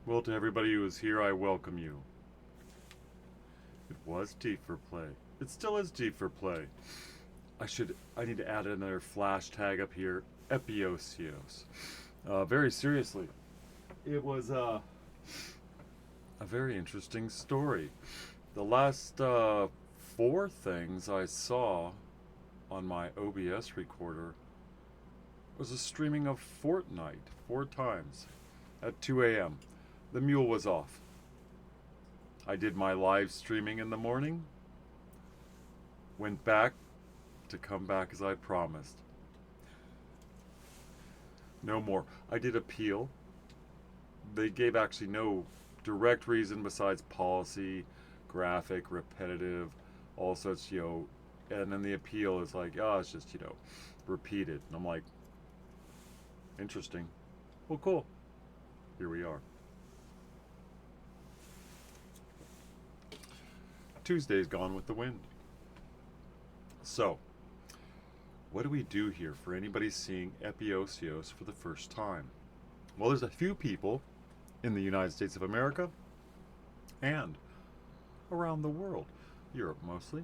Well, to everybody who is here, I welcome you. It was D for play. It still is D for play. I need to add another flash tag up here. Epiousios. Very seriously, it was a very interesting story. The last four things I saw on my OBS recorder was a streaming of Fortnite 4 times at 2 a.m. The mule was off. I did my live streaming in the morning, went back to come back as I promised. No more. I did appeal. They gave actually no direct reason besides policy, graphic, repetitive, all such, and then the appeal is like, oh, it's just, repeated. And I'm like, interesting. Well, cool. Here we are. Tuesday's gone with the wind. So, what do we do here for anybody seeing Epiousios for the first time? Well, there's a few people in the United States of America and around the world, Europe mostly.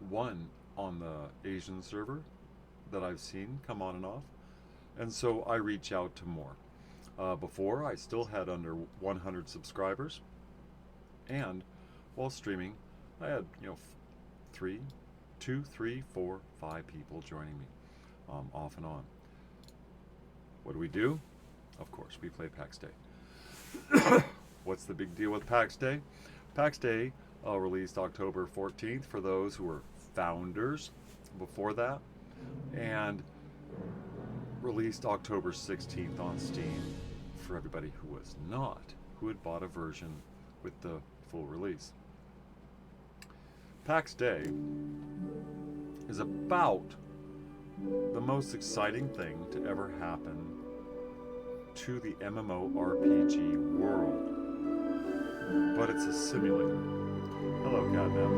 One on the Asian server that I've seen come on and off, and so I reach out to more. Before, I still had under 100 subscribers, and while streaming, I had 2, 3, 4, 5 people joining me, off and on. What do? Of course, we play PAX Day. What's the big deal with PAX Day? PAX Day released October 14th for those who were founders before that, and released October 16th on Steam for everybody who was not, who had bought a version with the full release. PAX Day is about the most exciting thing to ever happen to the MMORPG world. But it's a simulator. Hello, Catnap.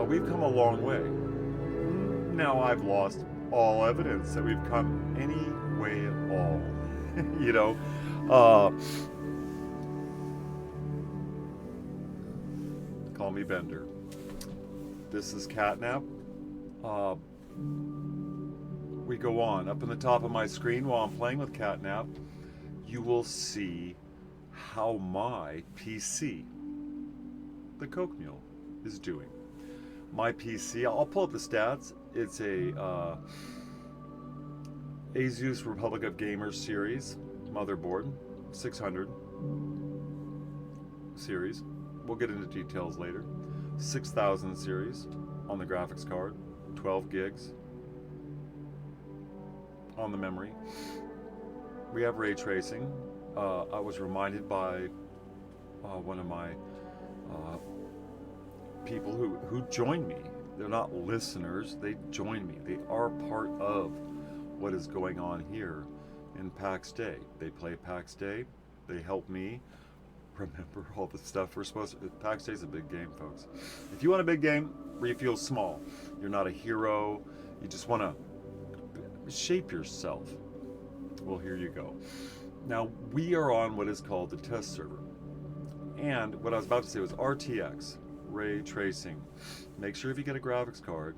We've come a long way. Now I've lost all evidence that we've come any way at all. Call me Bender. This is Catnap. We go on. Up in the top of my screen while I'm playing with Catnap, you will see how my PC, the Coke Mule, is doing. My PC, I'll pull up the stats. It's a Asus Republic of Gamers series motherboard, 600 series. We'll get into details later. 6000 series on the graphics card, 12 gigs on the memory. We have ray tracing. I was reminded by one of my people who joined me. They're not listeners, they join me. They are part of what is going on here in PAX Day. They play PAX Day, they help me remember all the stuff we're supposed to. PAX Day's a big game, folks. If you want a big game where you feel small, you're not a hero, you just want to shape yourself, well, here you go. Now, we are on what is called the test server. And what I was about to say was RTX, ray tracing. Make sure if you get a graphics card,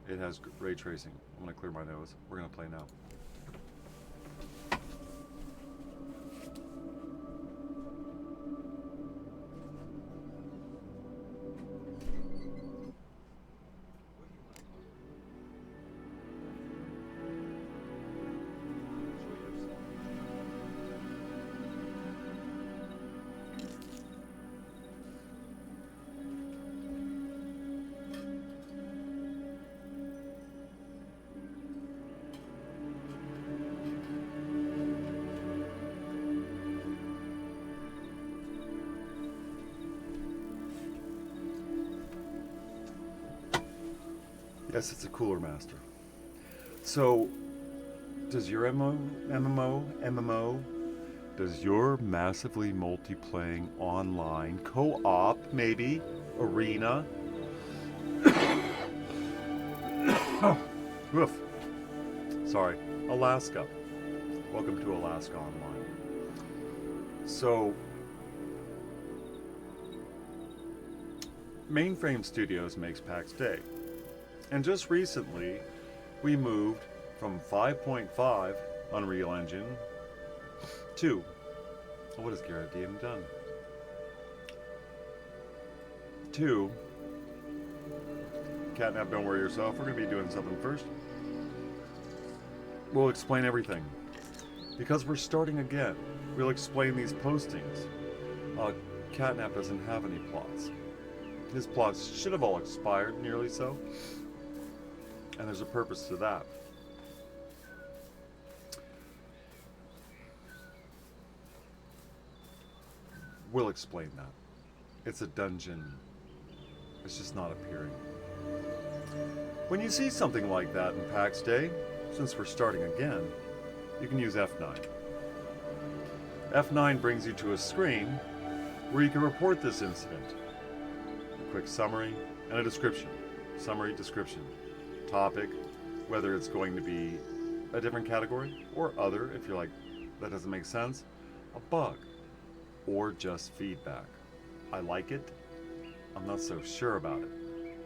it has ray tracing. I'm going to clear my nose. We're going to play now. Yes, it's a Cooler Master. So, does your MMO, does your massively multiplaying online co-op, maybe, arena? Oof. Sorry, Alaska. Welcome to Alaska Online. So, Mainframe Studios makes PAX Day. And just recently, we moved from 5.5 Unreal Engine to, what has Garrett DM done? To, Catnap, don't worry yourself, we're going to be doing something first. We'll explain everything. Because we're starting again. We'll explain these postings. Catnap doesn't have any plots. His plots should have all expired, nearly so. And there's a purpose to that. We'll explain that. It's a dungeon. It's just not appearing. When you see something like that in PAX Day, since we're starting again, you can use F9. F9 brings you to a screen where you can report this incident. A quick summary and a description. Summary, description. Topic, whether it's going to be a different category or other, if you're like, that doesn't make sense, a bug, or just feedback. I like it, I'm not so sure about it.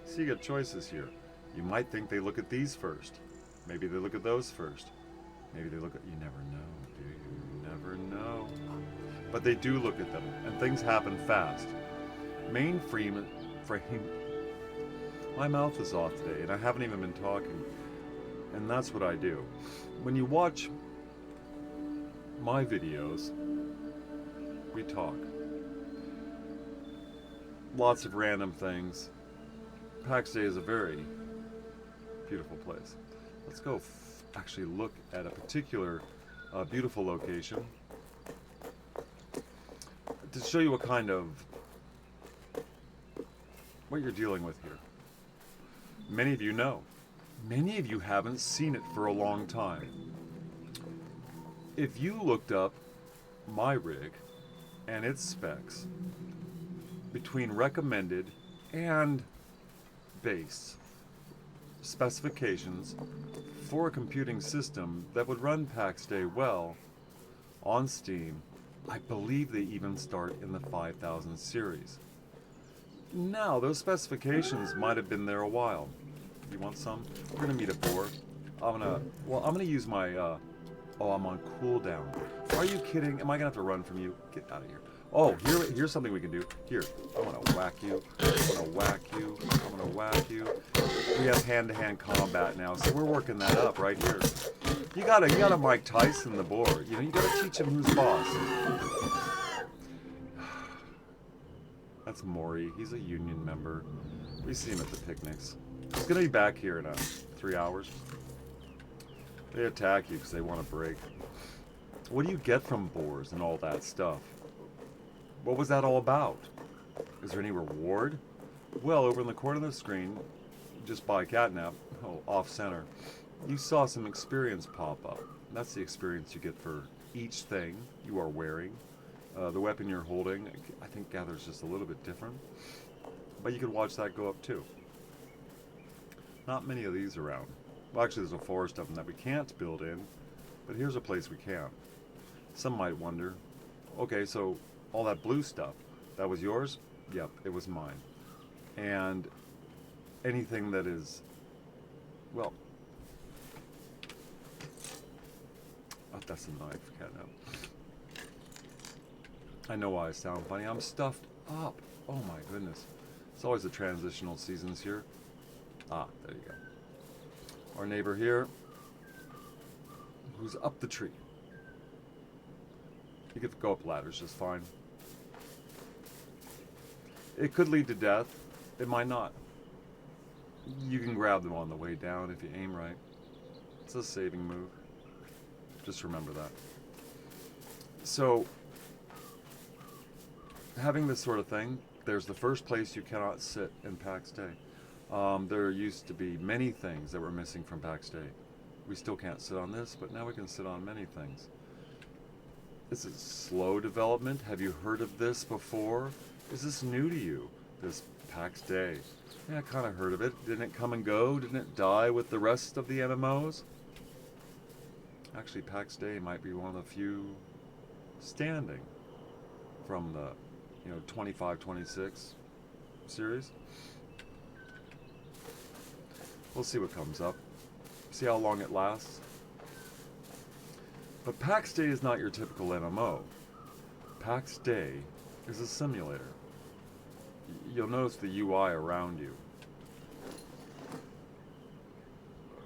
So you get choices here. You might think they look at these first. Maybe they look at those first. Maybe they look at, you never know, do you? You never know. But they do look at them, and things happen fast. Mainframe, my mouth is off today, and I haven't even been talking. And that's what I do. When you watch my videos, we talk. Lots of random things. PAX Day is a very beautiful place. Let's go actually look at a particular beautiful location to show you what kind of what you're dealing with here. Many of you know. Many of you haven't seen it for a long time. If you looked up my rig and its specs between recommended and base specifications for a computing system that would run PAX Day well on Steam, I believe they even start in the 5000 series. Now, those specifications might have been there a while. You want some? We're gonna meet a boar. I'm gonna use my, oh, I'm on cooldown. Are you kidding? Am I gonna have to run from you? Get out of here. Oh, here's something we can do. Here, I'm gonna whack you. I'm gonna whack you. I'm gonna whack you. We have hand-to-hand combat now, so we're working that up right here. You gotta Mike Tyson the boar. You know, you gotta teach him who's boss. That's Maury. He's a union member. We see him at the picnics. He's gonna be back here in 3 hours. They attack you because they want a break. What do you get from boars and all that stuff? What was that all about? Is there any reward? Well, over in the corner of the screen, just by Catnap, off center, you saw some experience pop up. That's the experience you get for each thing you are wearing. The weapon you're holding, I think, gathers just a little bit different. But you could watch that go up too. Not many of these around. Well, actually, there's a forest of them that we can't build in, but here's a place we can. Some might wonder, okay, so all that blue stuff, that was yours? Yep, it was mine. And anything that is, well, oh, that's a knife, Catnap. I know why I sound funny. I'm stuffed up. Oh my goodness. It's always the transitional seasons here. Ah, there you go. Our neighbor here, who's up the tree. You could go up ladders just fine. It could lead to death. It might not. You can grab them on the way down if you aim right. It's a saving move. Just remember that. So, having this sort of thing, there's the first place you cannot sit in PAX Day. There used to be many things that were missing from PAX Day. We still can't sit on this, but now we can sit on many things. Is it slow development? Have you heard of this before? Is this new to you, this PAX Day? Yeah, I kind of heard of it. Didn't it come and go? Didn't it die with the rest of the MMOs? Actually, PAX Day might be one of the few standing. from the, 25, 26 series. We'll see what comes up. See how long it lasts. But PAX Day is not your typical MMO. PAX Day is a simulator. You'll notice the UI around you.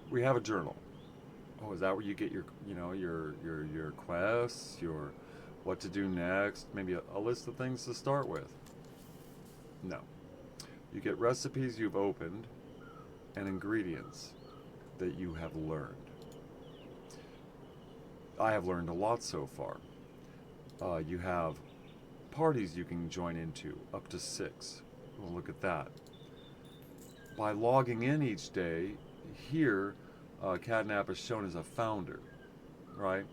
We have a journal. Oh, is that where you get your, your quests, your what to do next, maybe a list of things to start with? No. You get recipes you've opened and ingredients that you have learned. I have learned a lot so far. You have parties you can join into, up to 6. We'll look at that. By logging in each day, here, Catnap is shown as a founder, right?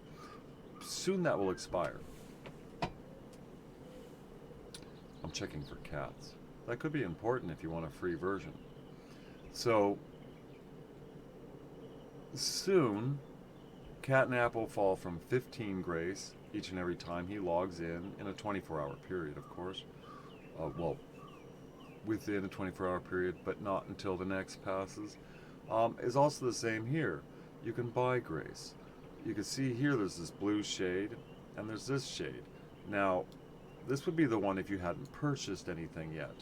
Soon that will expire. I'm checking for cats. That could be important if you want a free version. So, soon, Catnap will fall from 15 grace each and every time he logs in a 24-hour period, of course. Well, within a 24-hour period, but not until the next passes. Is also the same here. You can buy grace. You can see here there's this blue shade, and there's this shade. Now, this would be the one if you hadn't purchased anything yet.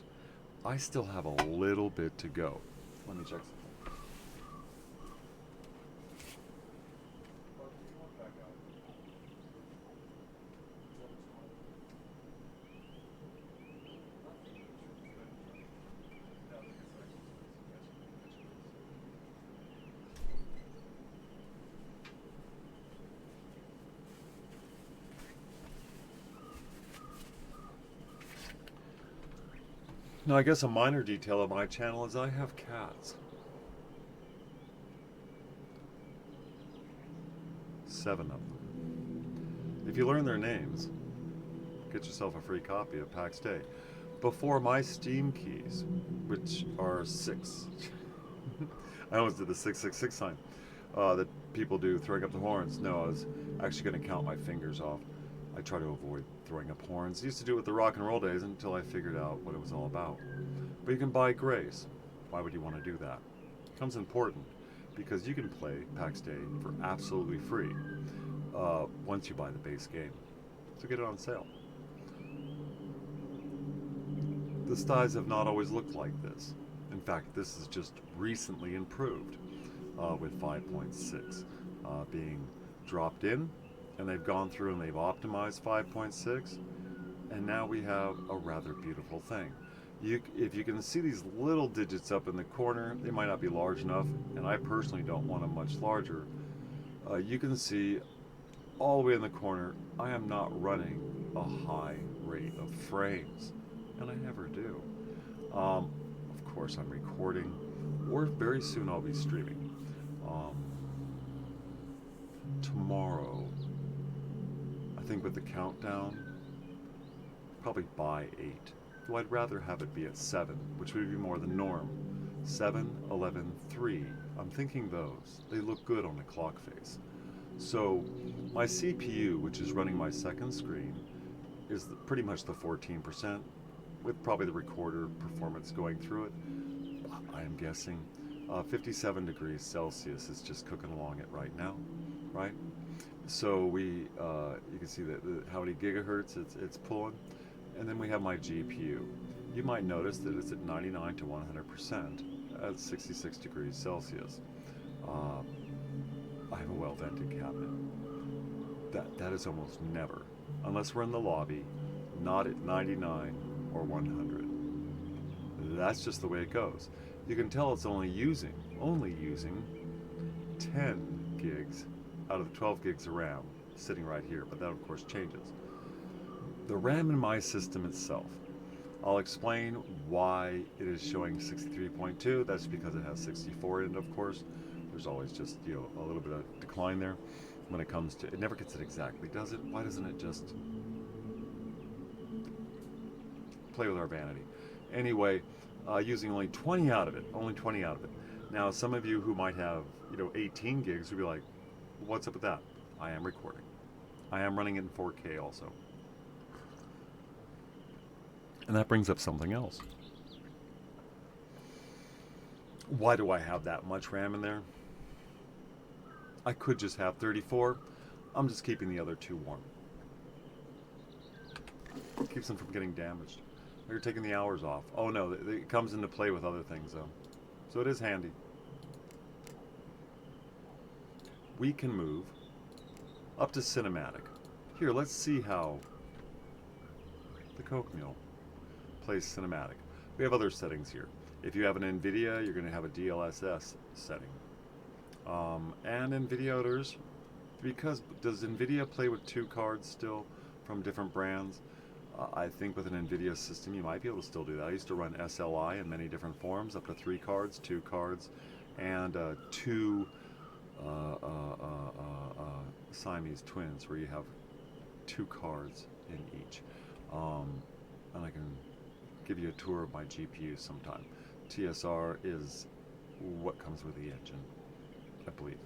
I still have a little bit to go. Let me check something. Now, I guess a minor detail of my channel is I have cats. 7 of them. If you learn their names, get yourself a free copy of PAX Day. Before my Steam keys, which are 6. I almost did the 666 sign that people do, throwing up the horns. No, I was actually going to count my fingers off. I try to avoid throwing up horns. I used to do it with the rock and roll days until I figured out what it was all about. But you can buy grace. Why would you want to do that? It becomes important because you can play PAX Day for absolutely free once you buy the base game. So get it on sale. The styes have not always looked like this. In fact, this is just recently improved with 5.6 being dropped in. And they've gone through and they've optimized 5.6, and now we have a rather beautiful thing. If you can see these little digits up in the corner, they might not be large enough, and I personally don't want them much larger. You can see all the way in the corner, I am not running a high rate of frames, and I never do. Of course, I'm recording, or very soon I'll be streaming. Tomorrow, I think with the countdown, probably by 8. Though I'd rather have it be at 7, which would be more the norm. 7, 11, 3. I'm thinking those. They look good on the clock face. So my CPU, which is running my second screen, is pretty much the 14%, with probably the recorder performance going through it. I am guessing 57 degrees Celsius is just cooking along it right now, right? So you can see how many gigahertz it's pulling, and then we have my GPU. You might notice that it's at 99 to 100% at 66 degrees Celsius. I have a well-vented cabinet. That is almost never, unless we're in the lobby, not at 99 or 100. That's just the way it goes. You can tell it's only using 10 gigs out of the 12 gigs of RAM sitting right here, but that of course changes. The RAM in my system itself, I'll explain why it is showing 63.2. That's because it has 64 in it, of course. There's always just, a little bit of decline there when it comes to, it never gets it exactly, does it? Why doesn't it just play with our vanity? Anyway, using only 20 out of it, Now, some of you who might have, 18 gigs would be like, what's up with that? I am recording. I am running it in 4K also. And that brings up something else. Why do I have that much RAM in there? I could just have 34. I'm just keeping the other two warm. Keeps them from getting damaged. You're taking the hours off. Oh no, it comes into play with other things though. So it is handy. We can move up to cinematic. Here, let's see how the Coke Mule plays cinematic. We have other settings here. If you have an NVIDIA, you're going to have a DLSS setting. And NVIDIA others, because does NVIDIA play with 2 cards still from different brands? I think with an NVIDIA system you might be able to still do that. I used to run SLI in many different forms, up to 3 cards, 2 cards, and 2 Siamese twins, where you have 2 cards in each. And I can give you a tour of my GPU sometime. TSR is what comes with the engine, I believe.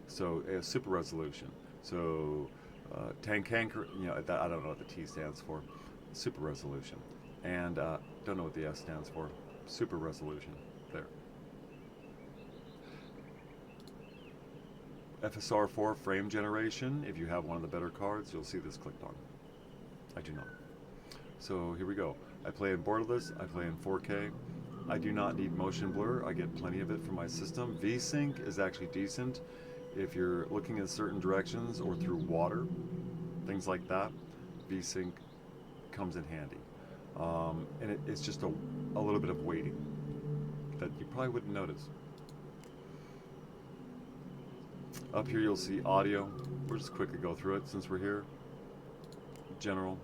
So super resolution. So Tankanker, you know, I don't know what the T stands for. Super resolution. And don't know what the S stands for. Super resolution. There. FSR4 frame generation. If you have one of the better cards, you'll see this clicked on. I do not. So here we go. I play in borderless. I play in 4K. I do not need motion blur. I get plenty of it from my system. VSync is actually decent if you're looking in certain directions or through water, things like that. VSync comes in handy. And it's just a little bit of weighting that you probably wouldn't notice. Up here you'll see audio. We'll just quickly go through it since we're here. General.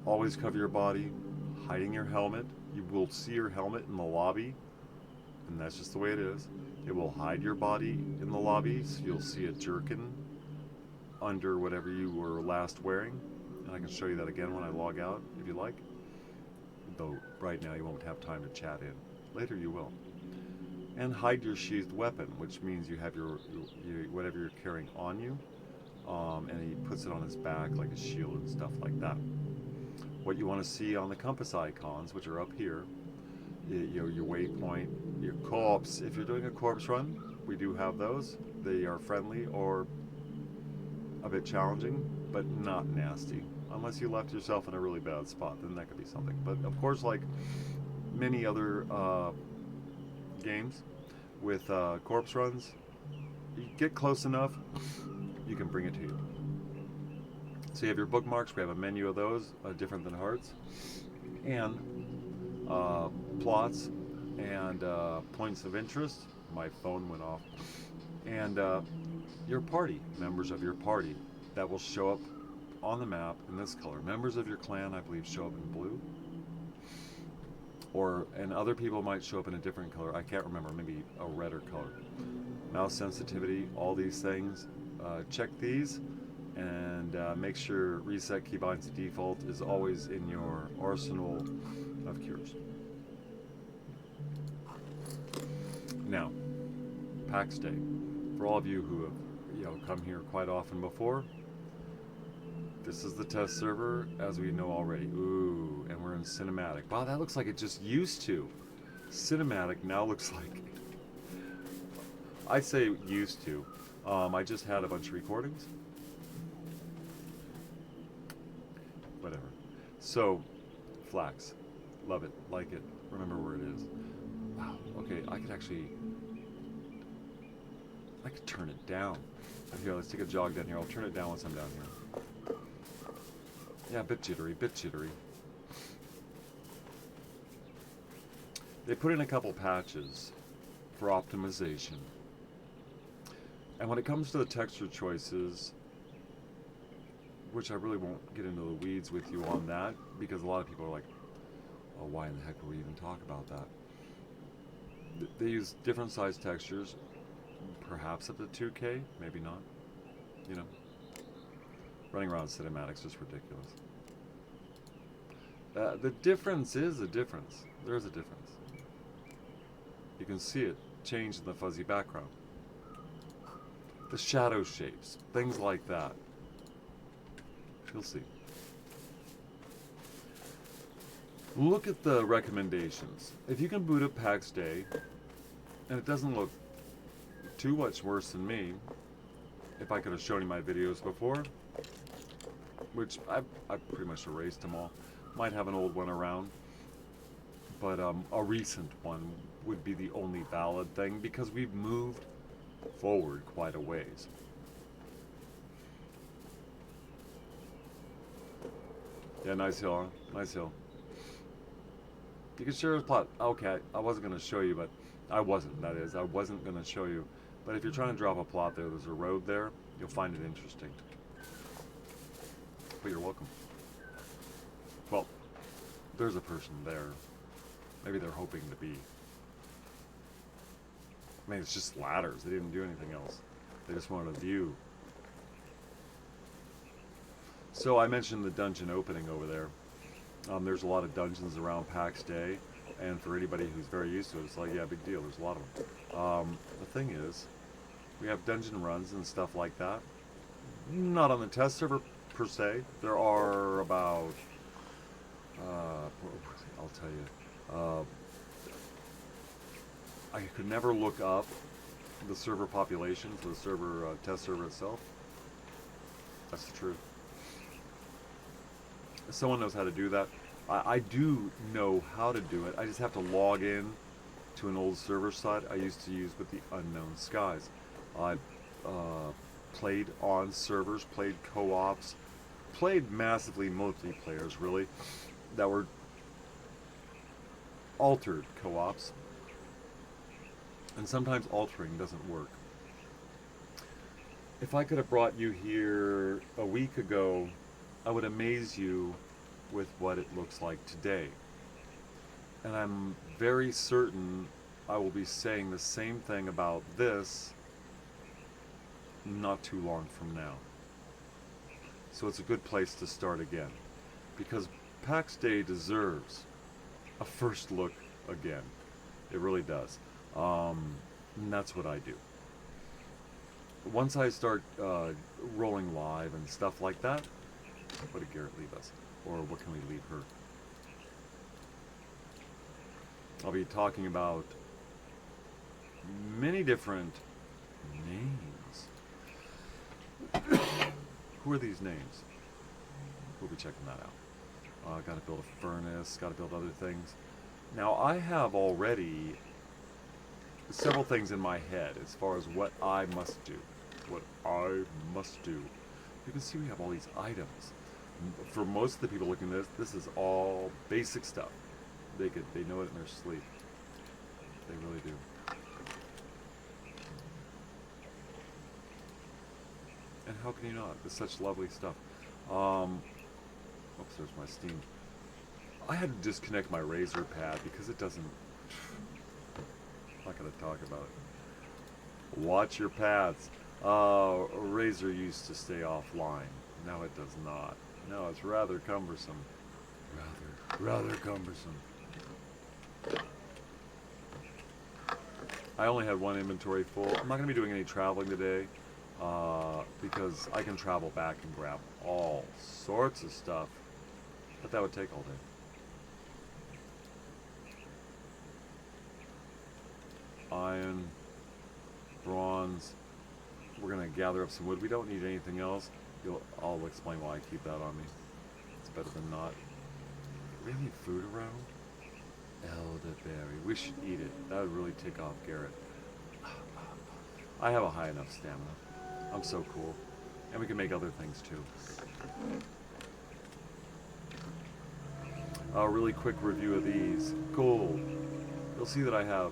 Always cover your body. Hiding your helmet. You will see your helmet in the lobby, and that's just the way it is. It will hide your body in the lobby, so you'll see a jerkin under whatever you were last wearing. And I can show you that again when I log out, if you like. Though right now you won't have time to chat in. Later you will. And hide your sheathed weapon, which means you have your whatever you're carrying on you, and he puts it on his back like a shield and stuff like that. What you want to see on the compass icons, which are up here, your waypoint, your corpse. If you're doing a corpse run, we do have those. They are friendly or a bit challenging, but not nasty. Unless you left yourself in a really bad spot, then that could be something. But of course, like many other games with corpse runs, you get close enough, you can bring it to you. So you have your bookmarks. We have a menu of those, different than hearts, and plots and points of interest. My phone went off. And your party, members of your party, that will show up on the map in this color. Members of your clan, I believe, show up in blue. And other people might show up in a different color. I can't remember, maybe a redder color. Mouse sensitivity, all these things. Check these. And make sure reset keybinds to default is always in your arsenal of cures. Now, PAX Day. For all of you who have come here quite often before, this is the test server as we know already. Ooh, and we're in cinematic. Wow, that looks like it just used to. Cinematic now looks like, I'd say used to. I just had a bunch of recordings. Whatever. So, Flax. Love it. Like it. Remember where it is. Wow. Okay, I could turn it down. Here, let's take a jog down here. I'll turn it down once I'm down here. Yeah, bit jittery, bit jittery. They put in a couple patches for optimization. And when it comes to the texture choices, which I really won't get into the weeds with you on that, because a lot of people are like, oh, why in the heck would we even talk about that? They use different size textures, perhaps up to 2K, maybe not. You know, running around cinematics is ridiculous. The difference is a difference. There's a difference. You can see it change in the fuzzy background. The shadow shapes, things like that. You'll see. Look at the recommendations. If you can boot up PAX Day, and it doesn't look too much worse than me, if I could have shown you my videos before, which I've pretty much erased them all. Might have an old one around, but a recent one would be the only valid thing because we've moved forward quite a ways. Yeah, nice hill, huh? Nice hill. You can share a plot. Okay, I wasn't going to show you, but I wasn't going to show you. But if you're trying to drop a plot there, there's a road there, you'll find it interesting. But you're welcome. Well, there's a person there. Maybe they're hoping to be. I mean, it's just ladders. They didn't do anything else. They just wanted a view. So I mentioned the dungeon opening over there. There's a lot of dungeons around PAX Day, and for anybody who's very used to it, it's like, yeah, big deal. There's a lot of them. The thing is, we have dungeon runs and stuff like that. Not on the test server per se. There are about, I'll tell you, I could never look up the server population for the server test server itself. That's the truth. Someone knows how to do that. I do know how to do it. I just have to log in to an old server site I used to use with the Unknown Skies. I played on servers, played co-ops, played massively multiplayers, really, that were altered co-ops. And sometimes altering doesn't work. If I could have brought you here a week ago, I would amaze you with what it looks like today. And I'm very certain I will be saying the same thing about this not too long from now. So it's a good place to start again. Because PAX Day deserves a first look again. It really does. And that's what I do. Once I start rolling live and stuff like that, what did Garrett leave us? Or what can we leave her? I'll be talking about many different names. Who are these names? We'll be checking that out. Gotta build a furnace, gotta build other things. Now I have already several things in my head as far as what I must do. What I must do. You can see we have all these items. For most of the people looking at this, this is all basic stuff. They know it in their sleep. They really do. And how can you not? It's such lovely stuff. Oops, there's my Steam. I had to disconnect my Razer pad because it doesn't. I'm not gonna talk about it. Watch your pads. Razer used to stay offline. Now it does not. No, it's rather cumbersome. Rather cumbersome. I only had one inventory full. I'm not going to be doing any traveling today because I can travel back and grab all sorts of stuff, but that would take all day. Iron, bronze. We're going to gather up some wood. We don't need anything else. I'll explain why I keep that on me. It's better than not. Do we have any food around? Elderberry. We should eat it. That would really tick off Garrett. I have a high enough stamina. I'm so cool. And we can make other things too. A really quick review of these. Gold. You'll see that I have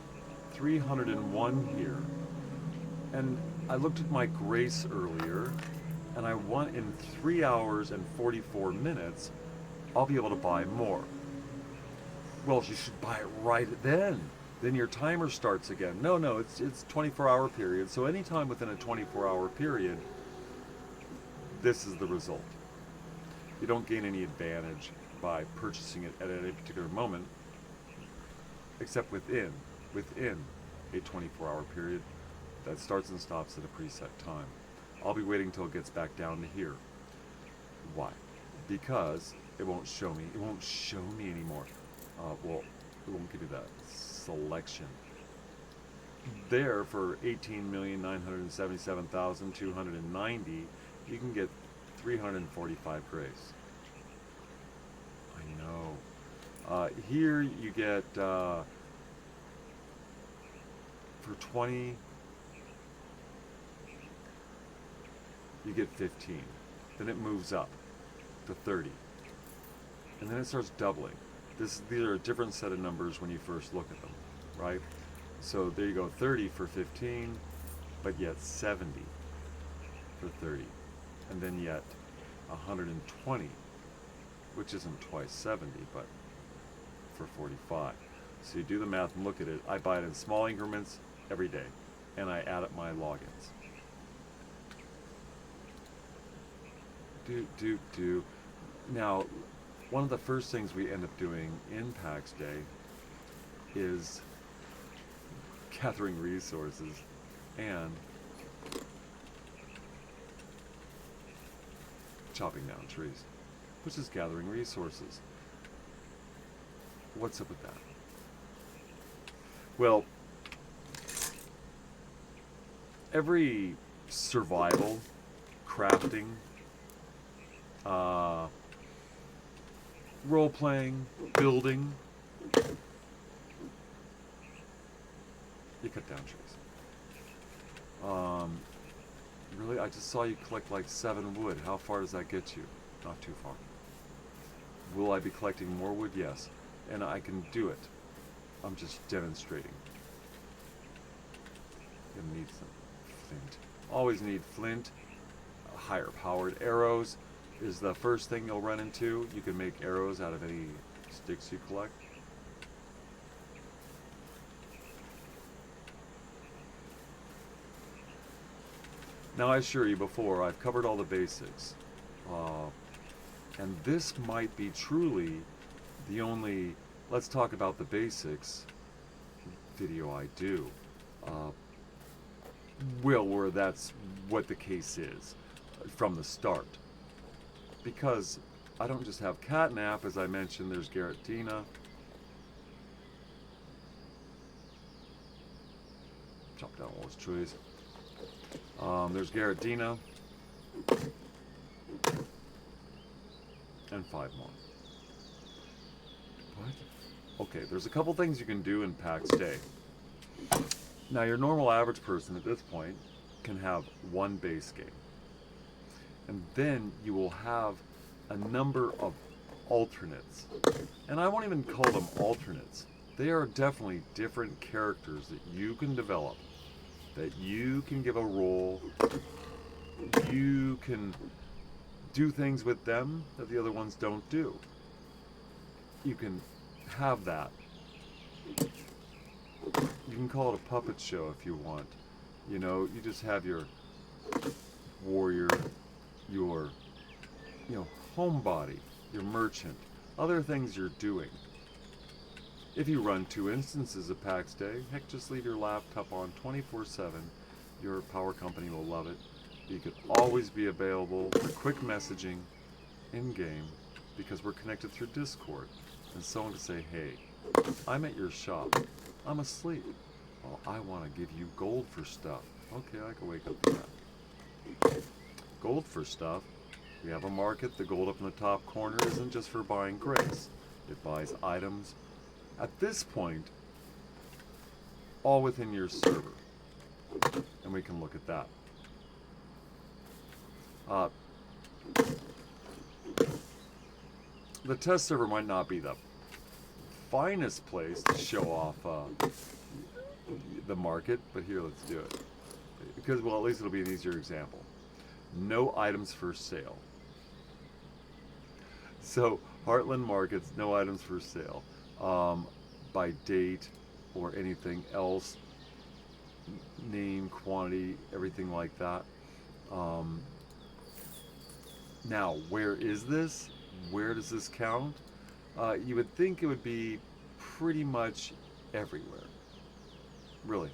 301 here. And I looked at my grace earlier, and I want in 3 hours and 44 minutes, I'll be able to buy more. Well, you should buy it right then. Then your timer starts again. No, it's 24-hour period. So anytime within a 24-hour period, this is the result. You don't gain any advantage by purchasing it at any particular moment, except within a 24-hour period that starts and stops at a preset time. I'll be waiting until it gets back down to here. Why? Because it won't show me. It won't show me anymore. Well, it won't give you that selection. There, for 18,977,290, you can get 345 grays. I know. Here you get, for 20, you get 15. Then it moves up to 30. And then it starts doubling. These are a different set of numbers when you first look at them, right? So there you go, 30 for 15, but yet 70 for 30. And then yet 120, which isn't twice 70, but for 45. So you do the math and look at it. I buy it in small increments every day, and I add up my logins. Do. Now, one of the first things we end up doing in PAX Day is gathering resources and chopping down trees, which is gathering resources. What's up with that? Well, every survival, crafting, role-playing, building, you cut down trees. Really, I just saw you collect like 7 wood. How far does that get you? Not too far. Will I be collecting more wood? Yes. And I can do it. I'm just demonstrating. You'll need some flint. Always need flint. Higher powered arrows is the first thing you'll run into. You can make arrows out of any sticks you collect. Now, I assure you before, I've covered all the basics. And this might be truly the only let's talk about the basics video I do. Where that's what the case is from the start. Because I don't just have catnap, as I mentioned, there's Garrettina. Chop down all those trees. There's Garrettina. And 5 more. What? Okay, there's a couple things you can do in PAX Day. Now, your normal average person at this point can have 1 base game. And then you will have a number of alternates. And I won't even call them alternates. They are definitely different characters that you can develop, that you can give a role. You can do things with them that the other ones don't do. You can have that. You can call it a puppet show if you want. You know, you just have your warrior, your, homebody, your merchant, other things you're doing. If you run 2 instances of PAX Day, heck, just leave your laptop on 24/7. Your power company will love it. You could always be available for quick messaging in-game because we're connected through Discord. And someone can say, hey, I'm at your shop. I'm asleep. Well, I want to give you gold for stuff. Okay, I can wake up to that. Gold for stuff. We have a market. The gold up in the top corner isn't just for buying grace. It buys items. At this point, all within your server. And we can look at that. The test server might not be the finest place to show off the market, but here, let's do it. Because, well, at least it'll be an easier example. No items for sale. So, Heartland Markets, no items for sale. By date or anything else, name, quantity, everything like that. Now, where is this? Where does this count? You would think it would be pretty much everywhere. Really.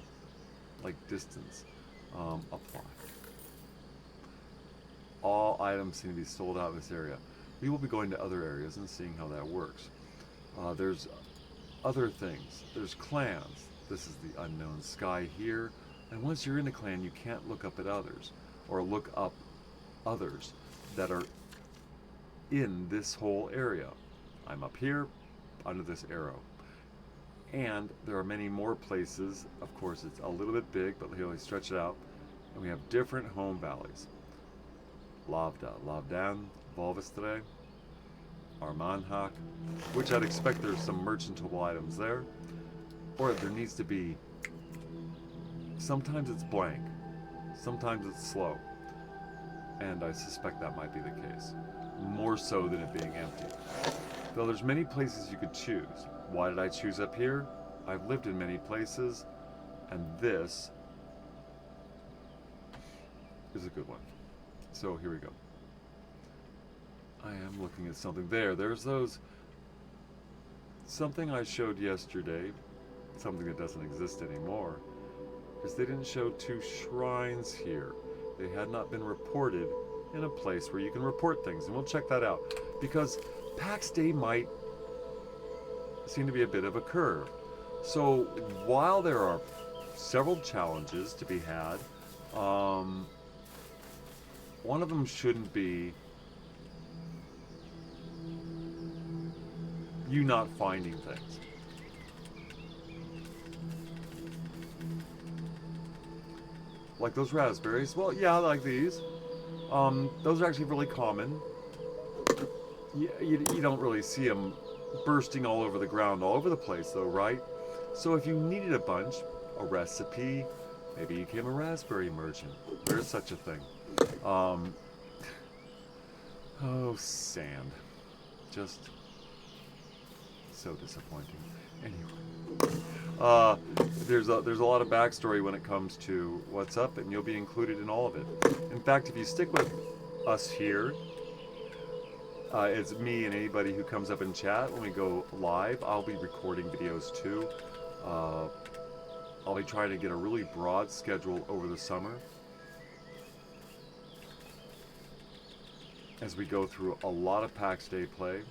Like distance. Apply. All items seem to be sold out in this area. We will be going to other areas and seeing how that works. There's other things. There's clans. This is the unknown sky here. And once you're in a clan, you can't look up at others or look up others that are in this whole area. I'm up here under this arrow. And there are many more places. Of course, it's a little bit big, but here, let's stretch it out. And we have different home valleys. Lavda, Lavdan, Volvestre, Armanhak, which I'd expect there's some merchantable items there. Or there needs to be, sometimes it's blank, sometimes it's slow. And I suspect that might be the case. More so than it being empty. Though there's many places you could choose. Why did I choose up here? I've lived in many places, and this is a good one. So here we go. I am looking at something there. There's those, something I showed yesterday, something that doesn't exist anymore, is they didn't show 2 shrines here. They had not been reported in a place where you can report things, and we'll check that out. Because PAX Day might seem to be a bit of a curve. So while there are several challenges to be had, one of them shouldn't be you not finding things. Like those raspberries. Well, yeah, like these. Those are actually really common. You don't really see them bursting all over the ground, all over the place, though, right? So if you needed a bunch, a recipe, maybe you became a raspberry merchant. There's such a thing. Oh, sand. Just so disappointing. Anyway. There's a lot of backstory when it comes to what's up, and you'll be included in all of it. In fact, if you stick with us here, it's me and anybody who comes up in chat when we go live. I'll be recording videos too. I'll be trying to get a really broad schedule over the summer as we go through a lot of PAX Day play.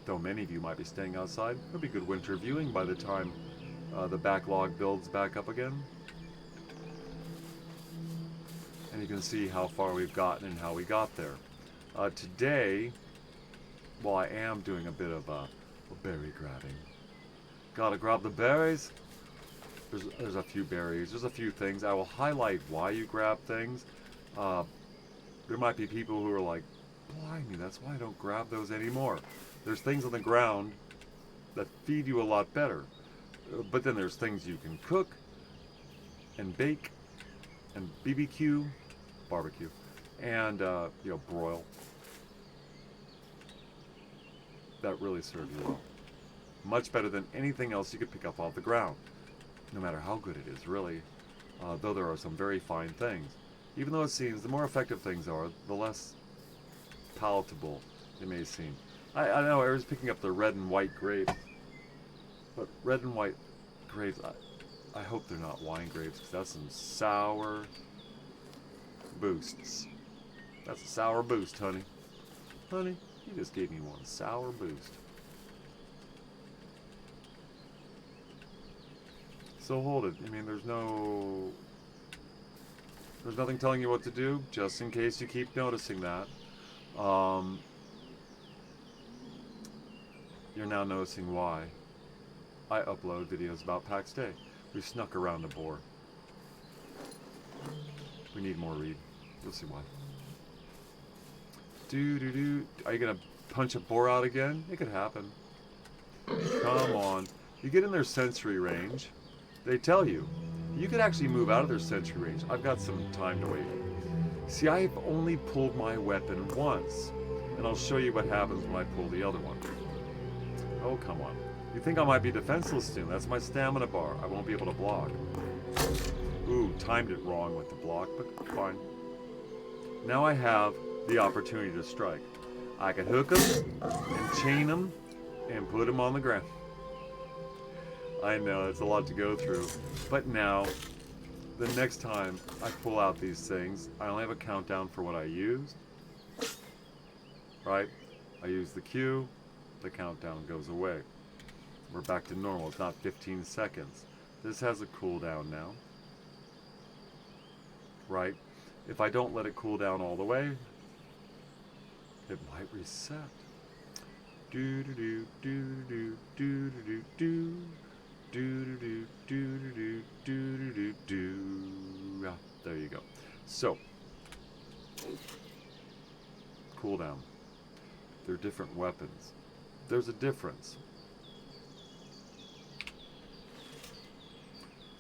Though many of you might be staying outside, it'll be good winter viewing by the time the backlog builds back up again. And you can see how far we've gotten and how we got there. Today, while I am doing a bit of berry grabbing, gotta grab the berries. There's a few berries, there's a few things. I will highlight why you grab things. There might be people who are like, blimey, that's why I don't grab those anymore. There's things on the ground that feed you a lot better. But then there's things you can cook and bake and BBQ, barbecue, and broil. That really serve you well. Much better than anything else you could pick up off the ground. No matter how good it is, really. Though there are some very fine things. Even though it seems the more effective things are, the less palatable it may seem. I know I was picking up the red and white grapes. But red and white grapes, I hope they're not wine grapes, because that's some sour boosts. That's a sour boost, honey. Honey, you just gave me one sour boost. So hold it. I mean, there's nothing telling you what to do, just in case you keep noticing that. You're now noticing why I upload videos about PAX Day. We snuck around a boar. We need more reed. You'll see why. Are you gonna punch a boar out again? It could happen. Come on. You get in their sensory range. They tell you. You could actually move out of their sensory range. I've got some time to wait. See, I've only pulled my weapon once. And I'll show you what happens when I pull the other one. Oh, come on. You think I might be defenseless soon. That's my stamina bar. I won't be able to block. Ooh, timed it wrong with the block, but fine. Now I have the opportunity to strike. I can hook him and chain him and put him on the ground. I know, it's a lot to go through. But now, the next time I pull out these things, I only have a countdown for what I used. Right? I use the Q, the countdown goes away. We're back to normal. It's not 15 seconds. This has a cooldown now. Right? If I don't let it cool down all the way, it might reset. Do do do do do do do do do do do do do do do do. Yeah, there you go. So, cooldown. They're different weapons. There's a difference.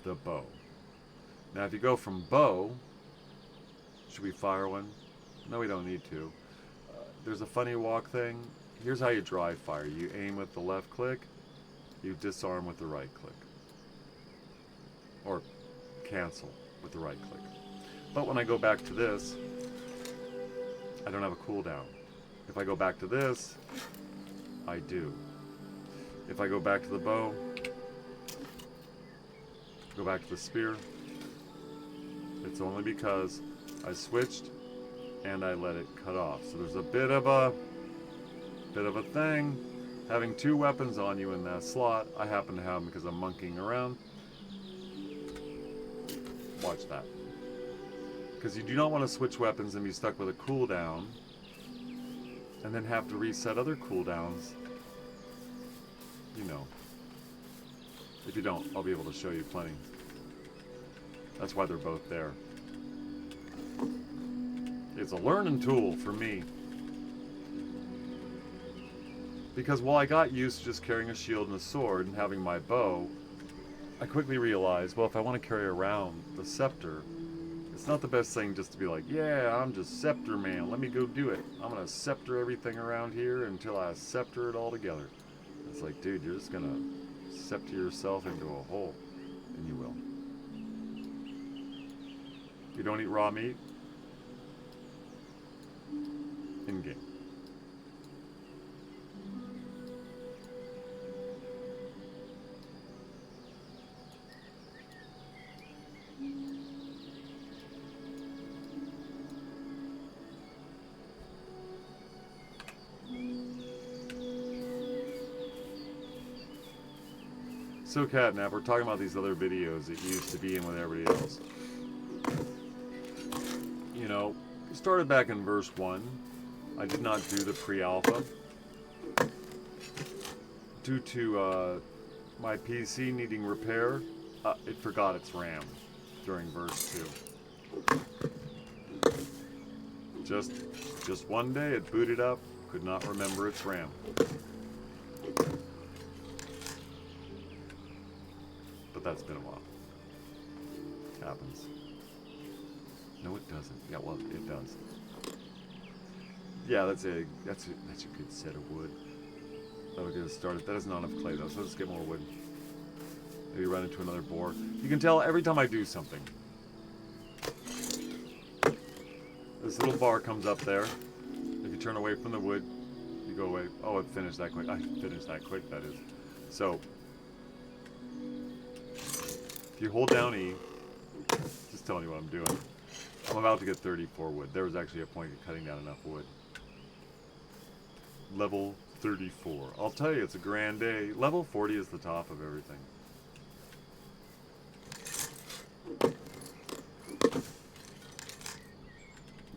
The bow. Now, if you go from bow, should we fire one? No, we don't need to. There's a funny walk thing. Here's how you dry fire. You aim with the left click, you disarm with the right click. Or cancel with the right click. But when I go back to this, I don't have a cooldown. If I go back to this, I do. If I go back to the bow, go back to the spear, it's only because I switched and I let it cut off. So there's a bit of a thing. Having two weapons on you in that slot, I happen to have them because I'm monkeying around. Watch that. Because you do not want to switch weapons and be stuck with a cooldown and then have to reset other cooldowns. You know. If you don't, I'll be able to show you plenty. That's why they're both there. It's a learning tool for me. Because while I got used to just carrying a shield and a sword and having my bow, I quickly realized, well, if I want to carry around the scepter, it's not the best thing just to be like, yeah, I'm just scepter man, let me go do it. I'm going to scepter everything around here until I scepter it all together. It's like, dude, you're just going to scepter yourself into a hole. And you will. You don't eat raw meat? In-game. So Catnap, we're talking about these other videos that you used to be in with everybody else. You know, started back in verse 1. I did not do the pre-alpha due to my PC needing repair. It forgot its RAM during verse 2. Just one day it booted up, could not remember its RAM. But that's been a while. Happens. No, it doesn't. Yeah, well, it does. Yeah, that's a good set of wood. That'll get us started. That is not enough clay though, so let's get more wood. Maybe run into another boar. You can tell every time I do something. This little bar comes up there. If you turn away from the wood, you go away. Oh, it finished that quick. I finished that quick, that is. So, if you hold down E, just telling you what I'm doing. I'm about to get 34 wood. There was actually a point of cutting down enough wood. Level 34. I'll tell you, it's a grand day. Level 40 is the top of everything.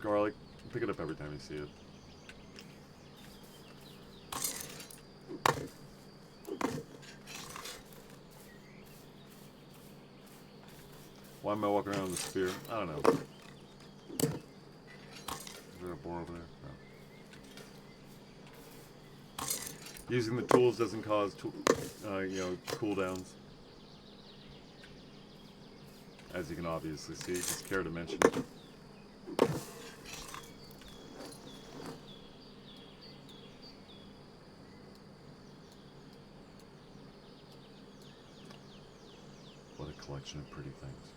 Garlic, pick it up every time you see it. Why am I walking around with a spear? I don't know. Is there a boar over there? No. Using the tools doesn't cause cooldowns. As you can obviously see, just care to mention it. What a collection of pretty things.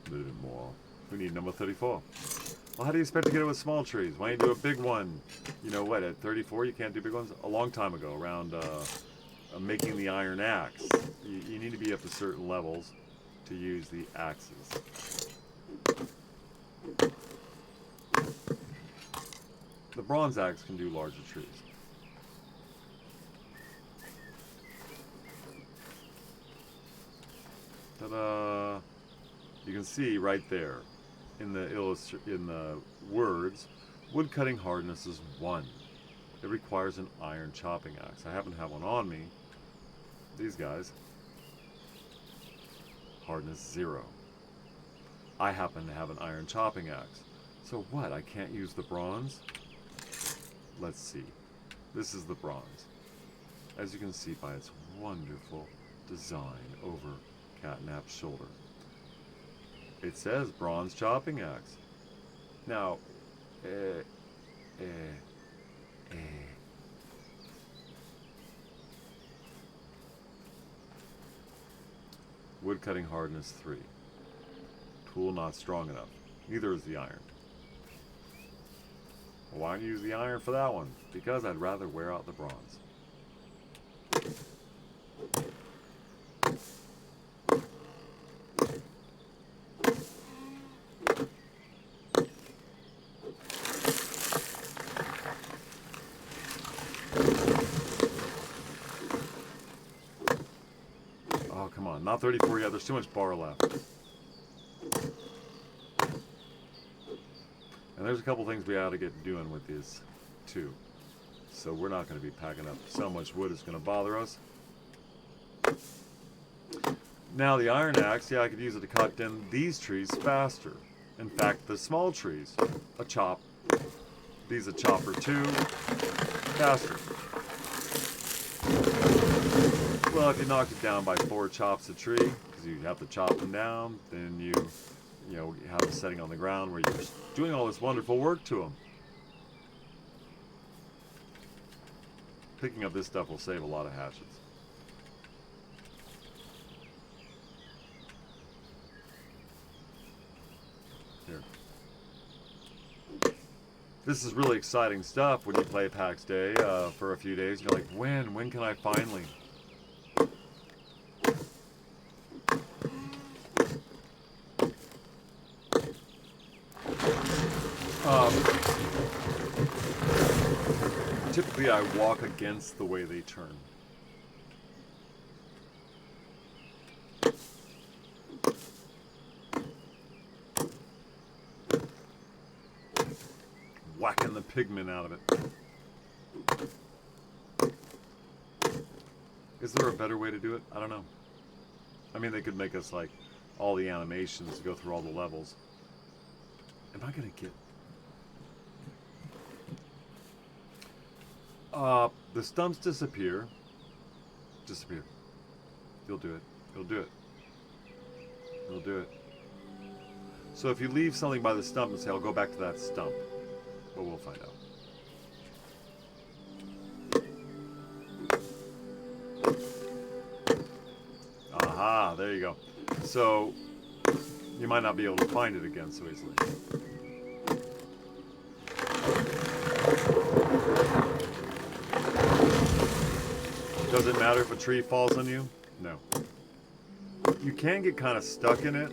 A little bit more. We need number 34. Well, how do you expect to get it with small trees? Why don't you do a big one? You know what, at 34 you can't do big ones? A long time ago, around making the iron axe. You need to be up to certain levels to use the axes. The bronze axe can do larger trees. Ta-da! You can see right there in the words, wood cutting hardness is 1. It requires an iron chopping axe. I happen to have one on me. These guys. Hardness 0. I happen to have an iron chopping axe. So what? I can't use the bronze? Let's see. This is the bronze. As you can see by its wonderful design over Catnap's shoulder. It says bronze chopping axe. Now, wood cutting hardness 3. Tool not strong enough. Neither is the iron. Well, why don't you use the iron for that one? Because I'd rather wear out the bronze. Oh, come on. Not 34 yet. There's too much bar left. And there's a couple things we ought to get doing with these, too. So we're not going to be packing up so much wood it's going to bother us. Now the iron axe, yeah, I could use it to cut down these trees faster. In fact, the small trees, a chop. These a chopper too, faster. Well, if you knocked it down by 4 chops a tree, because you have to chop them down, then you have a setting on the ground where you're doing all this wonderful work to them. Picking up this stuff will save a lot of hatchets. Here. This is really exciting stuff when you play PAX Day for a few days. You're like, when can I finally? Typically I walk against the way they turn. Whacking the pigment out of it. Is there a better way to do it? I don't know. I mean, they could make us like all the animations to go through all the levels. Am I gonna get... the stumps disappear. Disappear. You'll do it. You'll do it. You'll do it. So if you leave something by the stump and say, I'll go back to that stump. But we'll find out. Aha, there you go. So you might not be able to find it again so easily. Does it matter if a tree falls on you? No. You can get kind of stuck in it.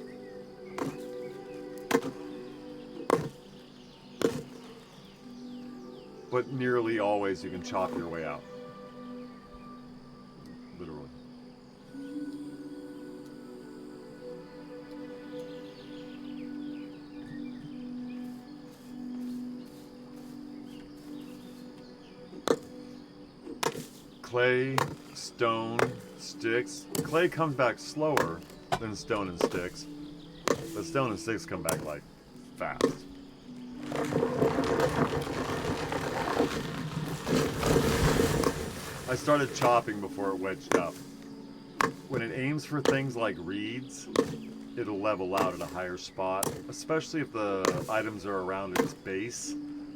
But nearly always you can chop your way out. Literally. Clay, stone, sticks. Clay comes back slower than stone and sticks. But stone and sticks come back like fast. I started chopping before it wedged up. When it aims for things like reeds, it'll level out at a higher spot, especially if the items are around its base,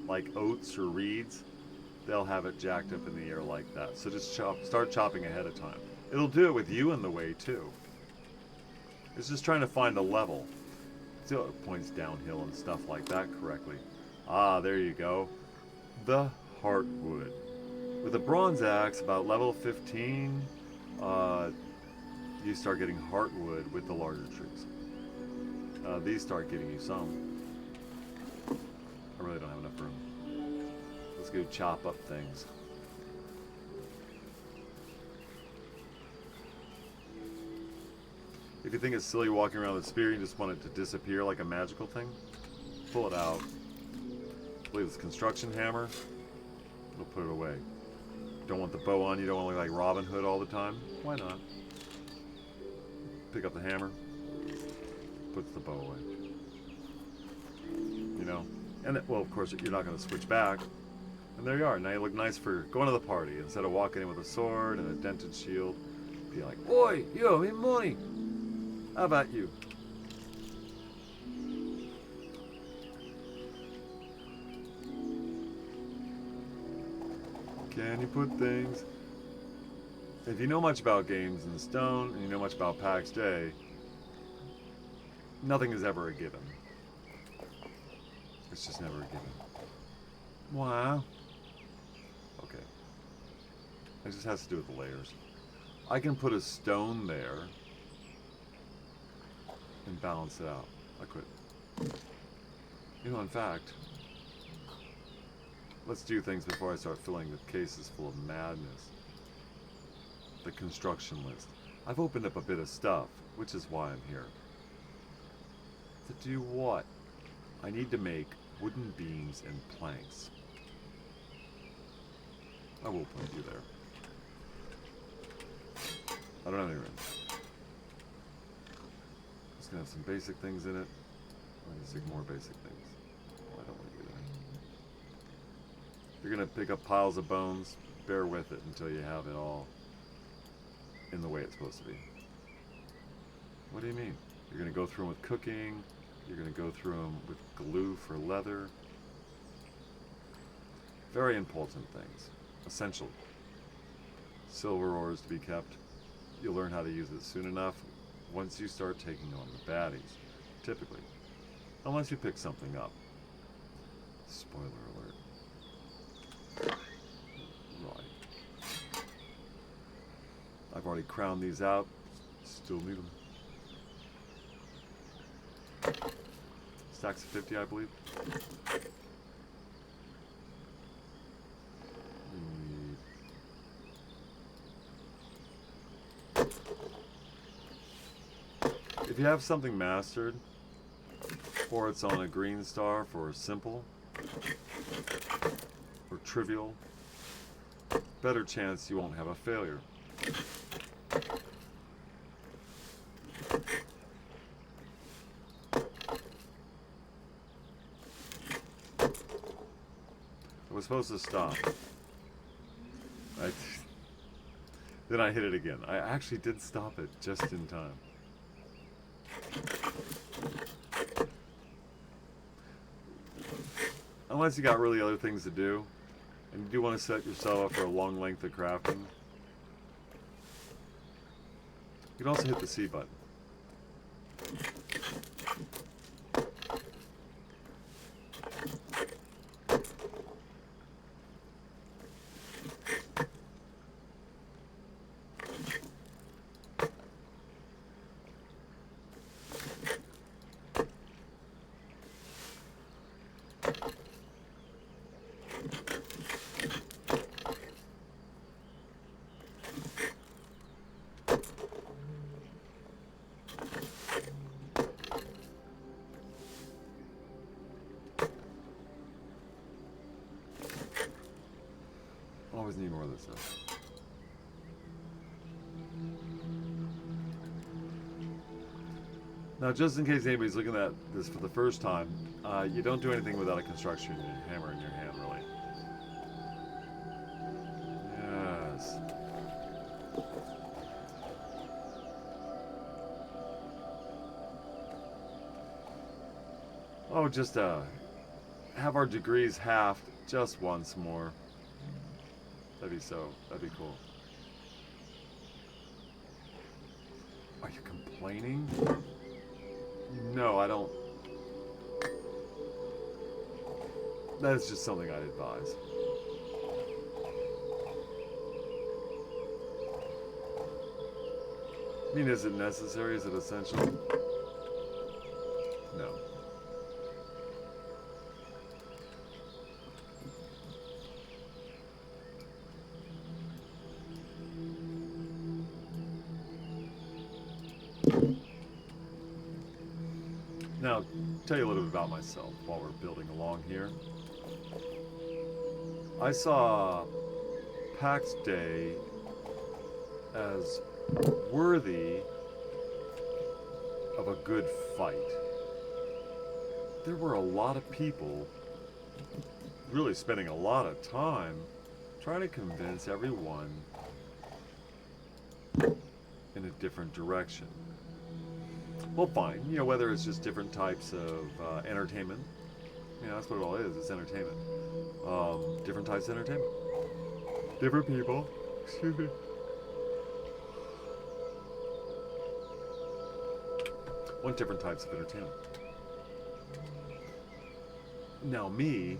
like oats or reeds. They'll have it jacked up in the air like that. So just start chopping ahead of time. It'll do it with you in the way too. It's just trying to find a level. So it points downhill and stuff like that correctly. Ah, there you go. The heartwood. With a bronze axe, about level 15, you start getting heartwood with the larger trees. These start getting you some. I really don't have enough room. Let's go chop up things. If If you think it's silly walking around with a spear, you just want it to disappear like a magical thing, pull it out. Play this construction hammer, it'll put it away. Don't want the bow on, you don't want to look like Robin Hood all the time? Why not? Pick up the hammer, puts the bow away. You know? And, well, of course, you're not going to switch back. And there you are. Now you look nice for going to the party. Instead of walking in with a sword and a dented shield, be like, "Oi, you owe me money. How about you?" Can you put things? If you know much about games in stone, and you know much about PAX Day, nothing is ever a given. It's just never a given. Wow. Okay. It just has to do with the layers. I can put a stone there and balance it out. I could. You know, in fact, let's do things before I start filling the cases full of madness. The construction list. I've opened up a bit of stuff, which is why I'm here. To do what? I need to make wooden beams and planks. I will put you there. I don't have any room. It's gonna have some basic things in it. I'm gonna stick more basic things. I don't want you there. You're gonna pick up piles of bones. Bear with it until you have it all in the way it's supposed to be. What do you mean? You're gonna go through them with cooking. You're gonna go through them with glue for leather. Very important things. Essential. Silver ores to be kept. You'll learn how to use it soon enough once you start taking on the baddies. Typically. Unless you pick something up. Spoiler alert. Right. I've already crowned these out. Still need them. Stacks of 50, I believe. If you have something mastered, or it's on a green star for simple, or trivial, better chance you won't have a failure. I was supposed to stop. Then I hit it again. I actually did stop it just in time. Unless you got really other things to do, and you do want to set yourself up for a long length of crafting, you can also hit the C button. Always need more of this stuff. Now, just in case anybody's looking at this for the first time, you don't do anything without a construction hammer in your hand, really. Yes. Oh, just have our degrees halved just once more. That'd be cool. Are you complaining? No, I don't. That is just something I'd advise. I mean, is it necessary? Is it essential? No. tell you a little bit about myself while we're building along here. I saw PAX Day as worthy of a good fight. There were a lot of people really spending a lot of time trying to convince everyone in a different direction. Well, fine, you know, whether it's just different types of entertainment, you know, that's what it all is, it's entertainment. Different types of entertainment. Different people, excuse me. Want different types of entertainment. Now me,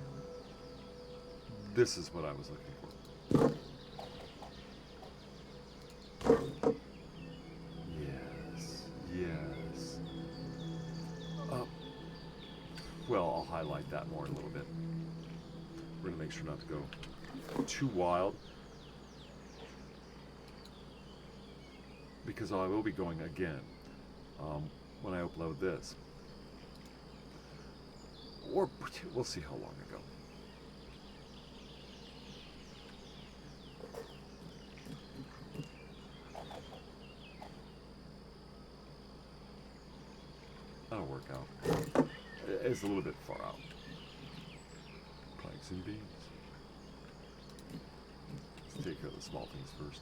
this is what I was looking for. Yes, yes. Well, I'll highlight that more in a little bit. We're going to make sure not to go too wild, because I will be going again when I upload this. Or we'll see how long ago. That'll work out. It's a little bit far out. Planks and beams. Let's take care of the small things first.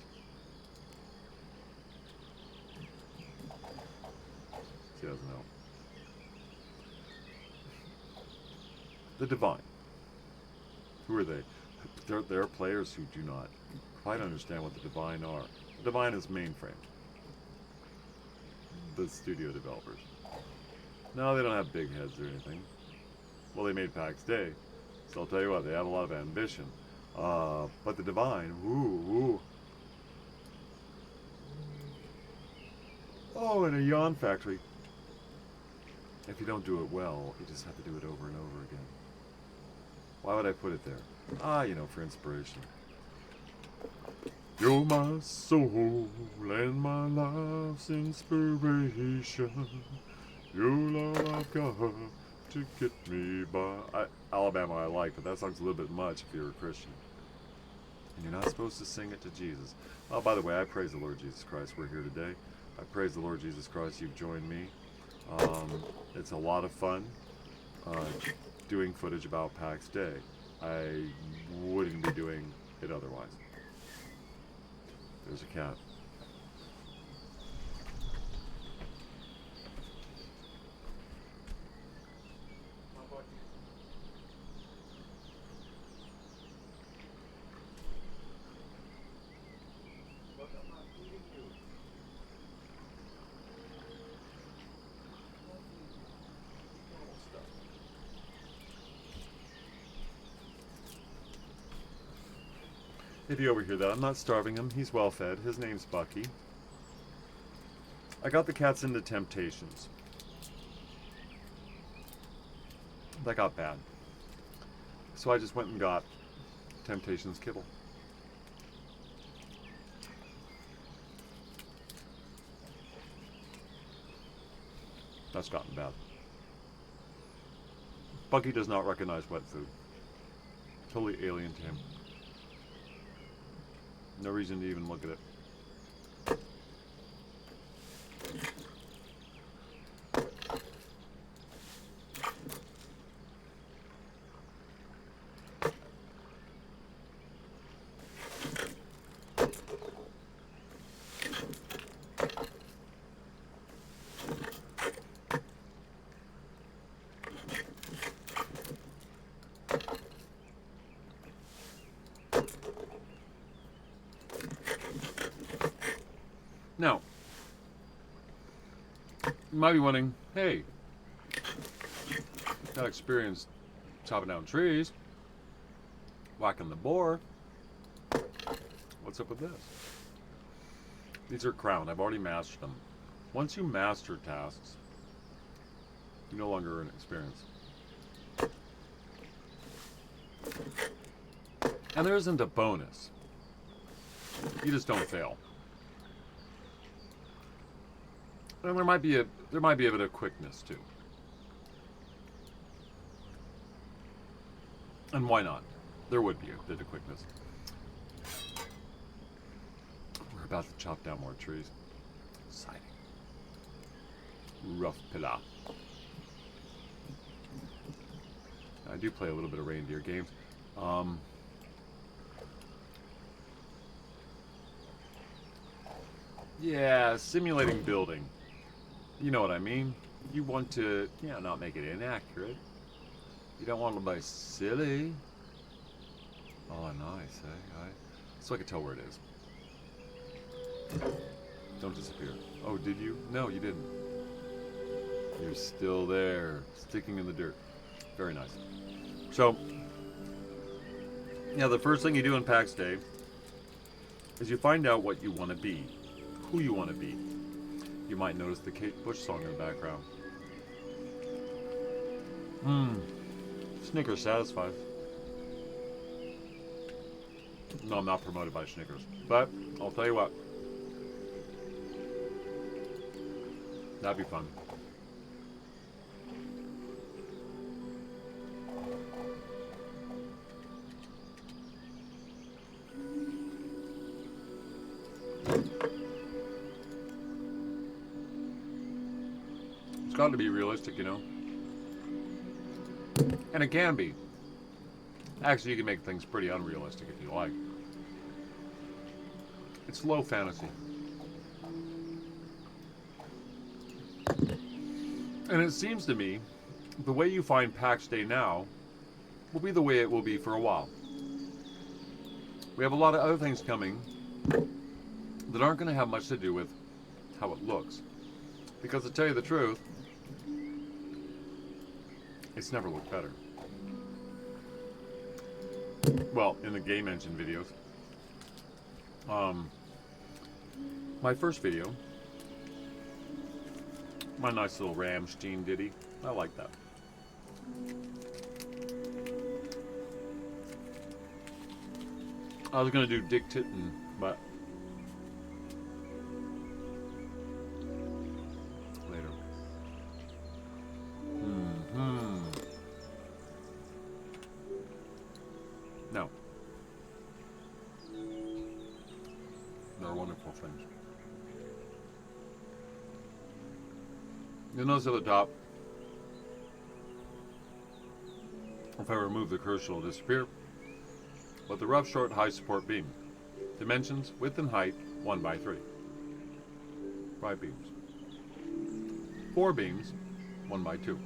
She doesn't know. The Divine. Who are they? There are players who do not quite understand what the Divine are. The Divine is Mainframe. The studio developers. No, they don't have big heads or anything. Well, they made PAX Day, so I'll tell you what, they have a lot of ambition. But the Divine, ooh. Oh, and a yawn factory. If you don't do it well, you just have to do it over and over again. Why would I put it there? You know, for inspiration. You're my soul and my life's inspiration. You're all I've got to get me by. Alabama I like, but that song's a little bit much if you're a Christian. And you're not supposed to sing it to Jesus. Oh, by the way, I praise the Lord Jesus Christ. We're here today. I praise the Lord Jesus Christ. You've joined me. It's a lot of fun doing footage about PAX Day. I wouldn't be doing it otherwise. There's a cat. If you overhear that, I'm not starving him. He's well fed. His name's Bucky. I got the cats into Temptations. That got bad. So I just went and got Temptations kibble. That's gotten bad. Bucky does not recognize wet food. Totally alien to him. No reason to even look at it. Now, you might be wondering, hey, got experience chopping down trees, whacking the boar. What's up with this? These are crowned. I've already mastered them. Once you master tasks, you no longer earn experience. And there isn't a bonus. You just don't fail. And there might be a bit of quickness too. And why not? There would be a bit of quickness. We're about to chop down more trees. Exciting. Rough pillar. I do play a little bit of reindeer games. Yeah, simulating building. You know what I mean? You want to, not make it inaccurate. You don't want to be silly. Oh, nice, eh? So I can tell where it is. Don't disappear. Oh, did you? No, you didn't. You're still there, sticking in the dirt. Very nice. So, the first thing you do in PAX Day is you find out what you want to be, who you want to be. You might notice the Kate Bush song in the background. Snickers satisfies. No, I'm not promoted by Snickers. But, I'll tell you what. That'd be fun. It's got to be realistic, you know? And it can be. Actually, you can make things pretty unrealistic if you like. It's low fantasy. And it seems to me, the way you find PAX Day now will be the way it will be for a while. We have a lot of other things coming that aren't going to have much to do with how it looks. Because to tell you the truth, it's never looked better. Well, in the game engine videos. My first video, my nice little Ramstein ditty, I like that. I was going to do Dick Titten, but later. No. They're wonderful things. You'll notice at the top, if I remove the cursor, it'll disappear. But the rough, short, high support beam. Dimensions, width and height, 1 by 3. 5 beams. 4 beams, 1 by 2.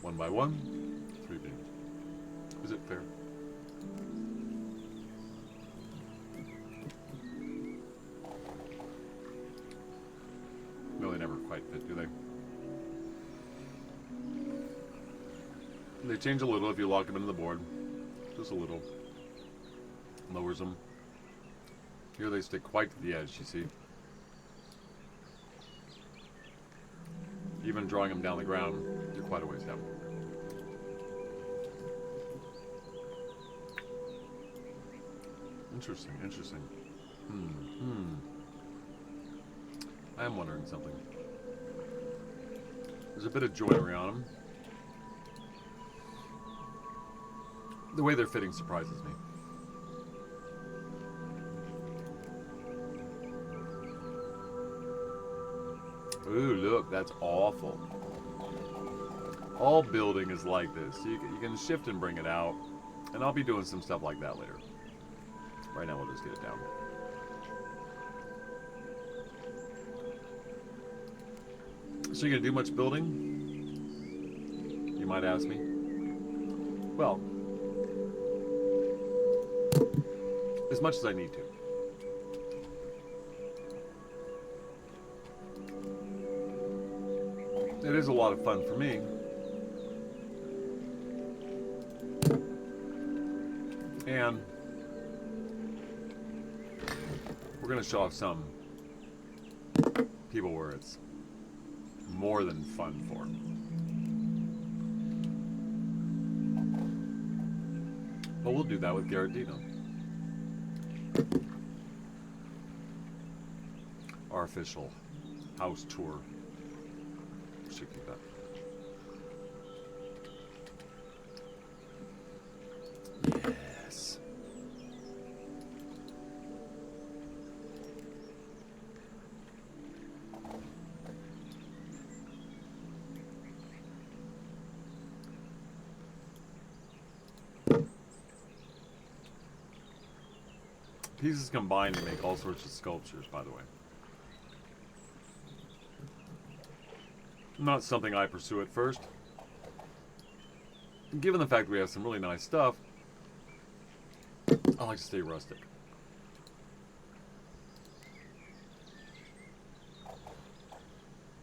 1 by 1, 3 beams. Is it fair? No, they never quite fit, do they? They change a little if you lock them into the board. Just a little. Lowers them. Here they stick quite to the edge, you see. Even drawing them down the ground, they're quite a ways down. Interesting, interesting. I am wondering something. There's a bit of joinery on them. The way they're fitting surprises me. Ooh, look, that's awful. All building is like this. You can shift and bring it out. And I'll be doing some stuff like that later. Right now, we'll just get it down. So you gonna do much building? You might ask me. Well, as much as I need to. It is a lot of fun for me. And we're going to show off some people where it's more than fun for. But we'll do that with Garrett Dino. Our official house tour. Should keep that. Pieces combine to make all sorts of sculptures, by the way. Not something I pursue at first. Given the fact we have some really nice stuff, I like to stay rustic.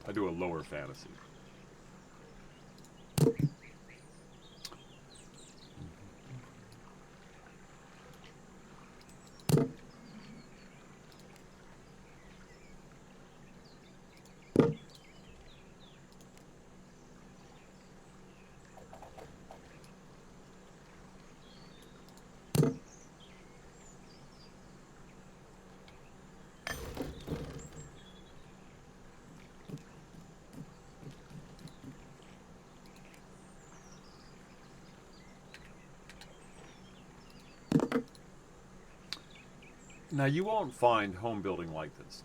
I do a lower fantasy. Now, you won't find home building like this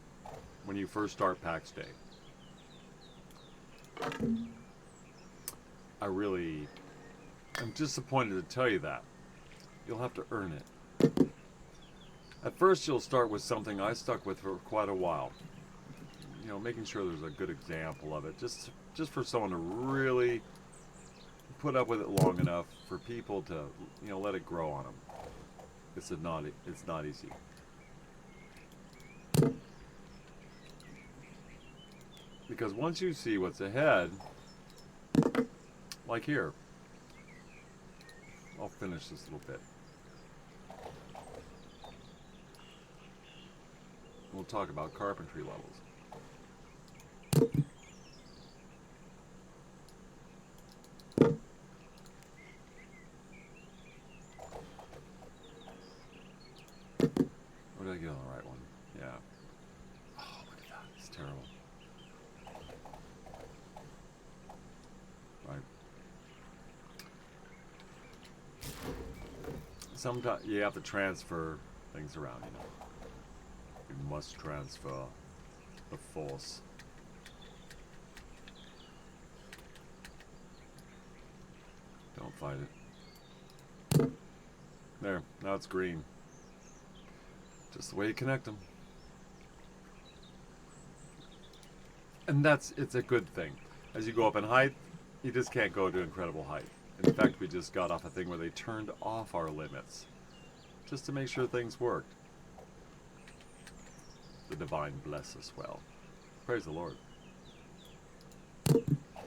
when you first start PAX Day. I'm disappointed to tell you that. You'll have to earn it. At first, you'll start with something I stuck with for quite a while. You know, making sure there's a good example of it, just for someone to really put up with it long enough for people to, you know, let it grow on them. It's not easy. Because once you see what's ahead, like here, I'll finish this little bit. We'll talk about carpentry levels. Or did I get on the right one? Yeah. Oh, look at that. It's terrible. Right. Sometimes you have to transfer things around, you know. You must transfer the force. Don't fight it. There, now it's green. Just the way you connect them. And it's a good thing. As you go up in height, you just can't go to incredible height. In fact, we just got off a thing where they turned off our limits just to make sure things worked. The divine bless us well. Praise the Lord.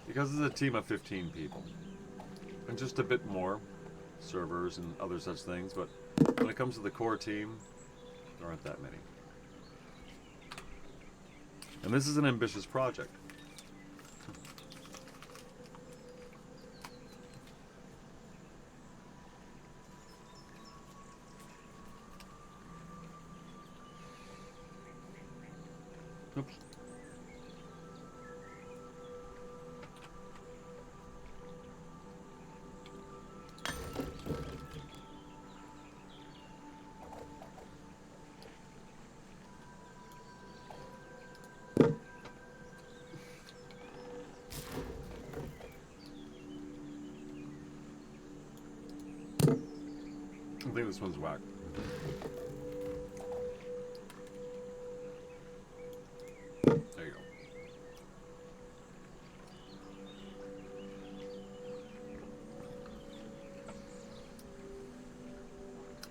Because it's a team of 15 people. And just a bit more servers and other such things, but when it comes to the core team, there aren't that many. And this is an ambitious project. Oops. I think this one's whack. There you go.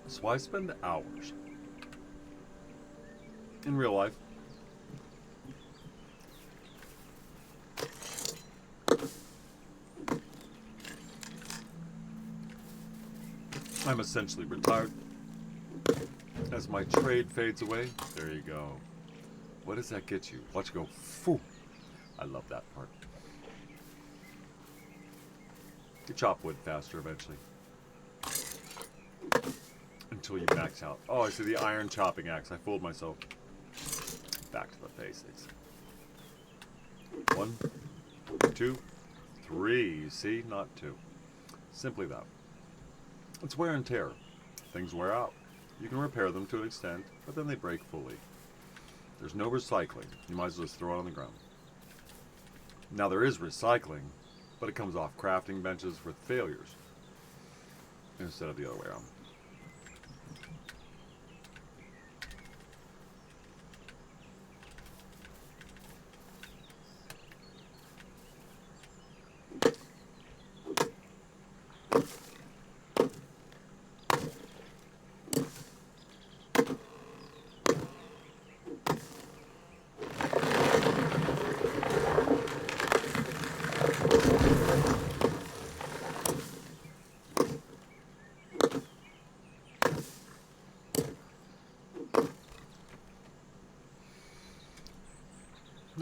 So I spend hours in real life I'm essentially retired. As my trade fades away, there you go. What does that get you? Watch it go, phew. I love that part. You chop wood faster eventually. Until you max out. Oh, I see the iron chopping axe. I fooled myself. Back to the basics. 1, 2, 3. You see? Not 2. Simply that. It's wear and tear. Things wear out. You can repair them to an extent, but then they break fully. There's no recycling. You might as well just throw it on the ground. Now there is recycling, but it comes off crafting benches with failures instead of the other way around.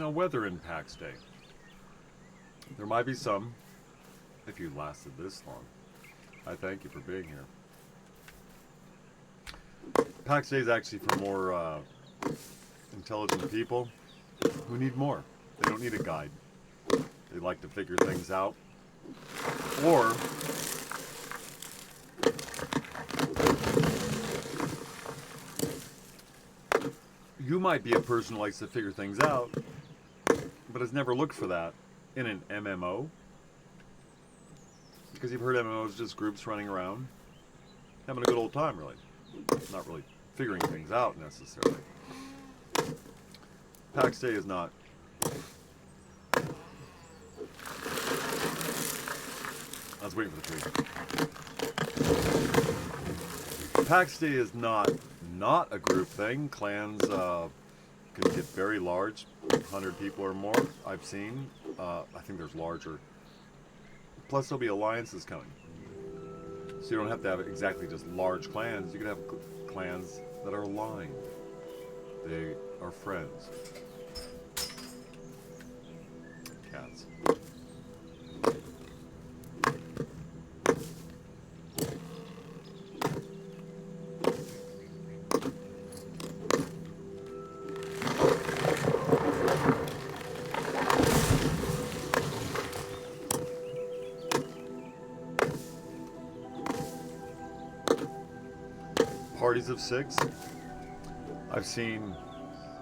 Now, weather in PAX Day. There might be some, if you lasted this long. I thank you for being here. PAX Day is actually for more intelligent people who need more. They don't need a guide. They like to figure things out. Or you might be a person who likes to figure things out, but has never looked for that in an MMO. Because you've heard MMOs just groups running around, having a good old time, really. Not really figuring things out, necessarily. PAX Day is not... I was waiting for the tree. PAX Day is not a group thing. Clans can get very large, 100 people or more, I've seen. I think there's larger. Plus there'll be alliances coming. So you don't have to have exactly just large clans. You can have clans that are aligned. They are friends. Cats. Parties of 6. I've seen,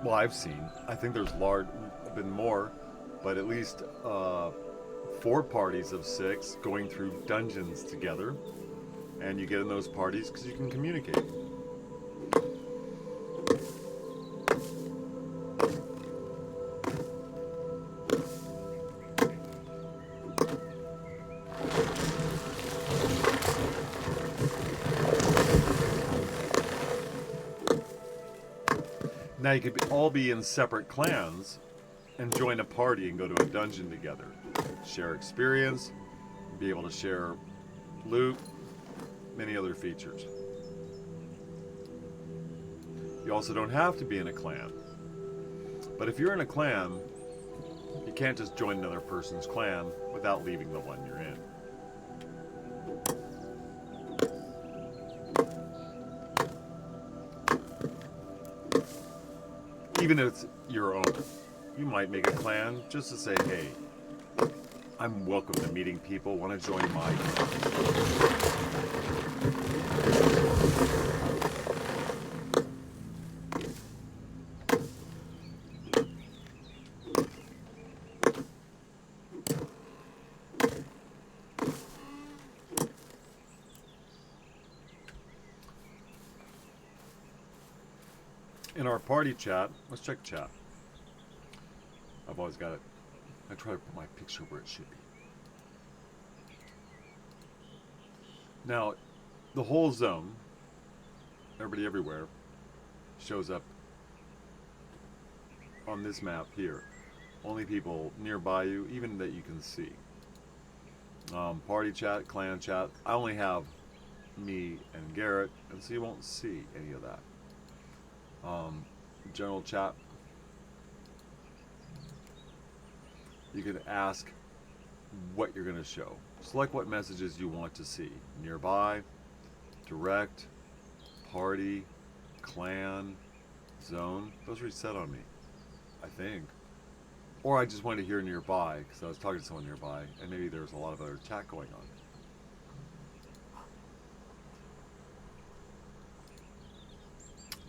I think there's been more, but at least 4 parties of 6 going through dungeons together, and you get in those parties because you can communicate. Now you could all be in separate clans and join a party and go to a dungeon together. Share experience, be able to share loot, many other features. You also don't have to be in a clan. But if you're in a clan, you can't just join another person's clan without leaving the one you're in. Even if it's your own, you might make a clan just to say, hey, I'm welcome to meeting people, want to join my clan. In our party chat, let's check chat. I've always got it. I try to put my picture where it should be. Now, the whole zone, everybody everywhere, shows up on this map here. Only people nearby you, even that you can see. Party chat, clan chat. I only have me and Garrett, and so you won't see any of that. General chat, you can ask what you're going to show. Select what messages you want to see. Nearby, direct, party, clan, zone. Those reset on me, I think. Or I just wanted to hear nearby because I was talking to someone nearby and maybe there was a lot of other chat going on.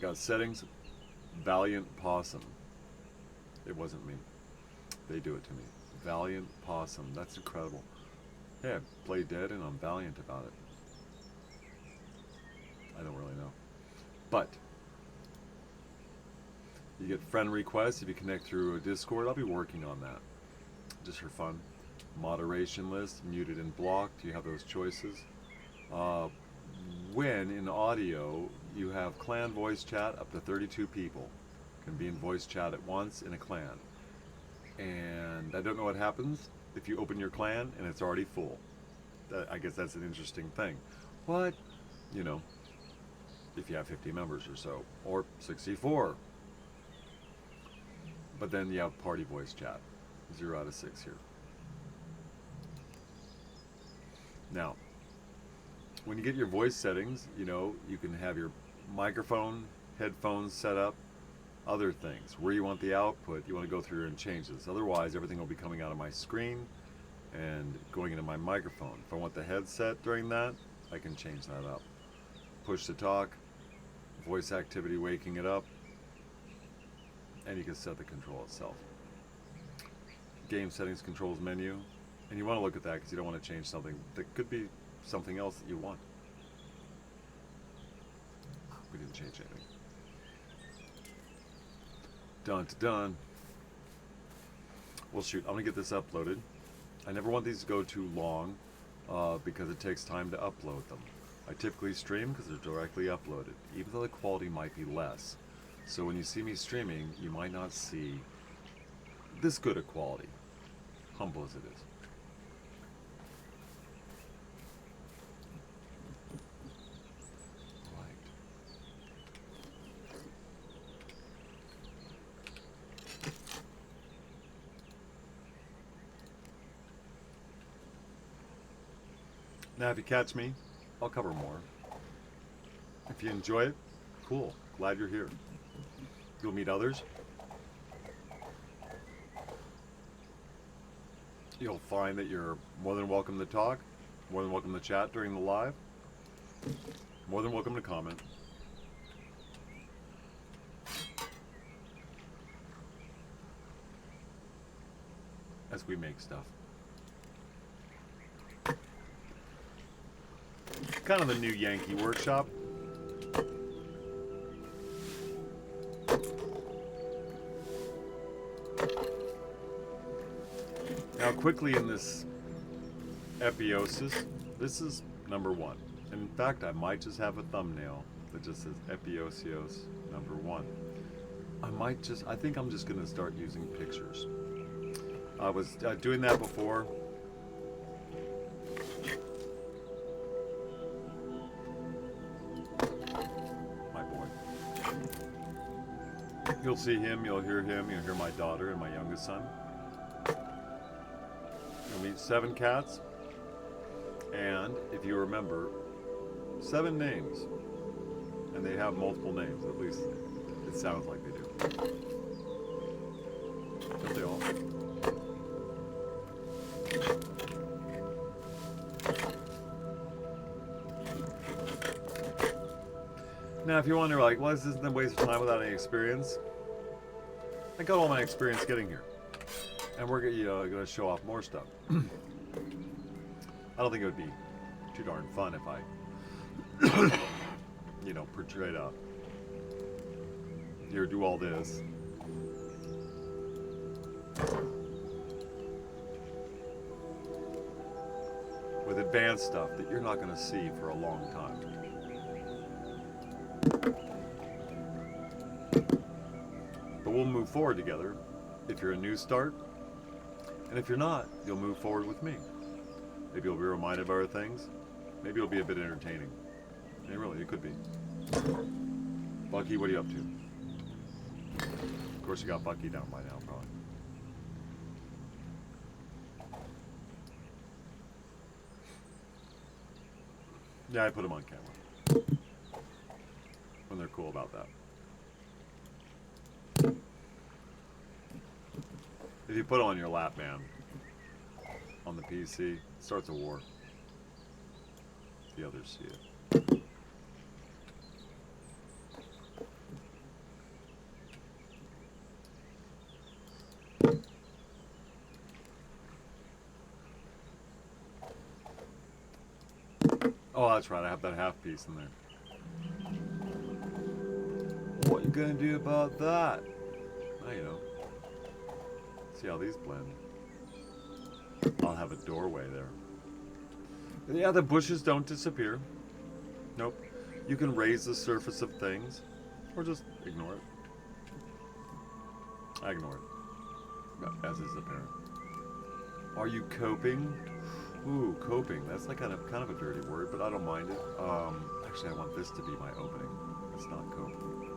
Got settings. Valiant Possum. It wasn't me. They do it to me. Valiant Possum. That's incredible. Hey, I play dead and I'm valiant about it. I don't really know. But you get friend requests if you connect through a Discord. I'll be working on that. Just for fun. Moderation list, muted and blocked. You have those choices. When in audio you have clan voice chat, up to 32 people can be in voice chat at once in a clan. And I don't know what happens if you open your clan and it's already full. I guess that's an interesting thing. What? You know, if you have 50 members or so, or 64. But then you have party voice chat. 0 out of 6 here. Now, when you get your voice settings, you know, you can have your microphone, headphones set up, other things. Where you want the output, you want to go through here and change this. Otherwise, everything will be coming out of my screen and going into my microphone. If I want the headset during that, I can change that up. Push to talk, voice activity waking it up, and you can set the control itself. Game settings controls menu, and you want to look at that because you don't want to change something that could be something else that you want. We didn't change anything. Done to done. Well, shoot, I'm gonna get this uploaded. I never want these to go too long because it takes time to upload them. I typically stream because they're directly uploaded, even though the quality might be less. So when you see me streaming, you might not see this good a quality, humble as it is. Now, if you catch me, I'll cover more. If you enjoy it, cool. Glad you're here. You'll meet others. You'll find that you're more than welcome to talk, more than welcome to chat during the live, more than welcome to comment. As we make stuff. Kind of the new Yankee workshop. Now quickly in this Epiosis, this is number 1. And in fact, I might just have a thumbnail that just says Epiosis number 1. I think I'm just gonna start using pictures. I was doing that before. You'll see him, you'll hear my daughter and my youngest son. You'll meet 7 cats, and if you remember, 7 names. And they have multiple names, at least it sounds like they do. Don't they all? Now, if you wonder, like, well, this isn't a waste of time without any experience, I got all my experience getting here, and we're going to show off more stuff. I don't think it would be too darn fun if I, portrayed out. Here, do all this. With advanced stuff that you're not going to see for a long time. But we'll move forward together if you're a new start. And if you're not, you'll move forward with me. Maybe you'll be reminded of other things. Maybe it'll be a bit entertaining. And really, it could be. Bucky, what are you up to? Of course, you got Bucky down by now, probably. Yeah, I put him on camera. When they're cool about that. If you put on your lap, man, on the PC, it starts a war. The others see it. Oh, that's right, I have that half piece in there. What you gonna do about that? Oh, you know. See how these blend. I'll have a doorway there. Yeah, the bushes don't disappear. Nope. You can raise the surface of things, or just ignore it. I ignore it, as is apparent. Are you coping? Ooh, coping. That's like kind of a dirty word, but I don't mind it. Actually, I want this to be my opening. It's not coping.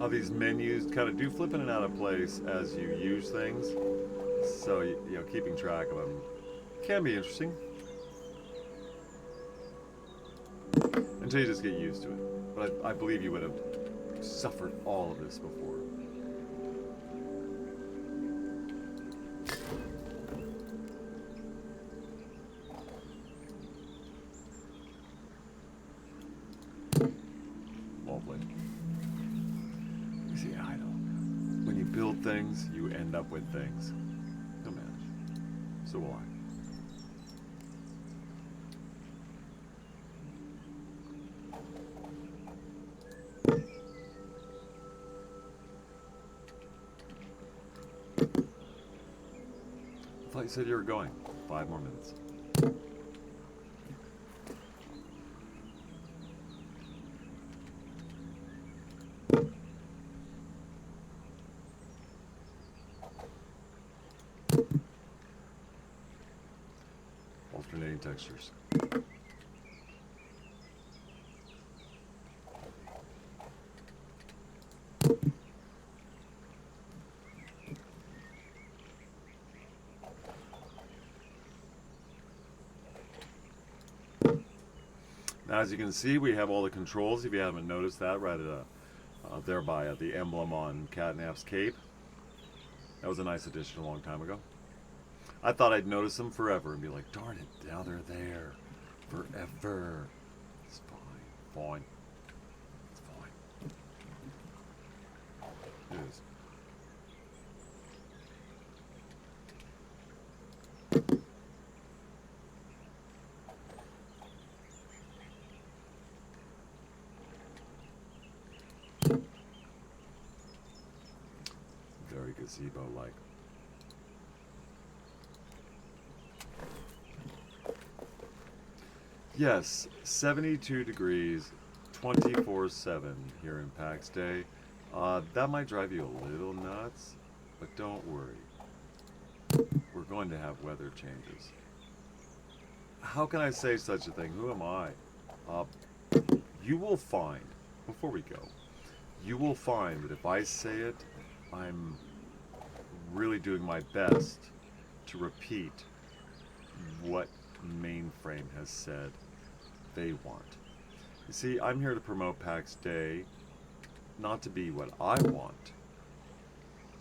how these menus kind of do flip in and out of place as you use things. So, you know, keeping track of them can be interesting. Until you just get used to it. But I believe you would have suffered all of this before. Lovely. You see, I don't. When you build things, you end up with things. You'll manage. So will I. I thought you said you were going. 5 more minutes. Alternating textures. Now, as you can see, we have all the controls, if you haven't noticed that, right there by the emblem on Catnap's cape. That was a nice addition a long time ago. I thought I'd notice them forever and be like, darn it, now they're there. Forever. It's fine. Fine. It's fine. It is. Very gazebo-like. Yes, 72 degrees, 24/7 here in PAX Day. That might drive you a little nuts, but don't worry. We're going to have weather changes. How can I say such a thing? Who am I? You will find, before we go, you will find that if I say it, I'm really doing my best to repeat what Mainframe has said they want. You see, I'm here to promote PAX Day, not to be what I want,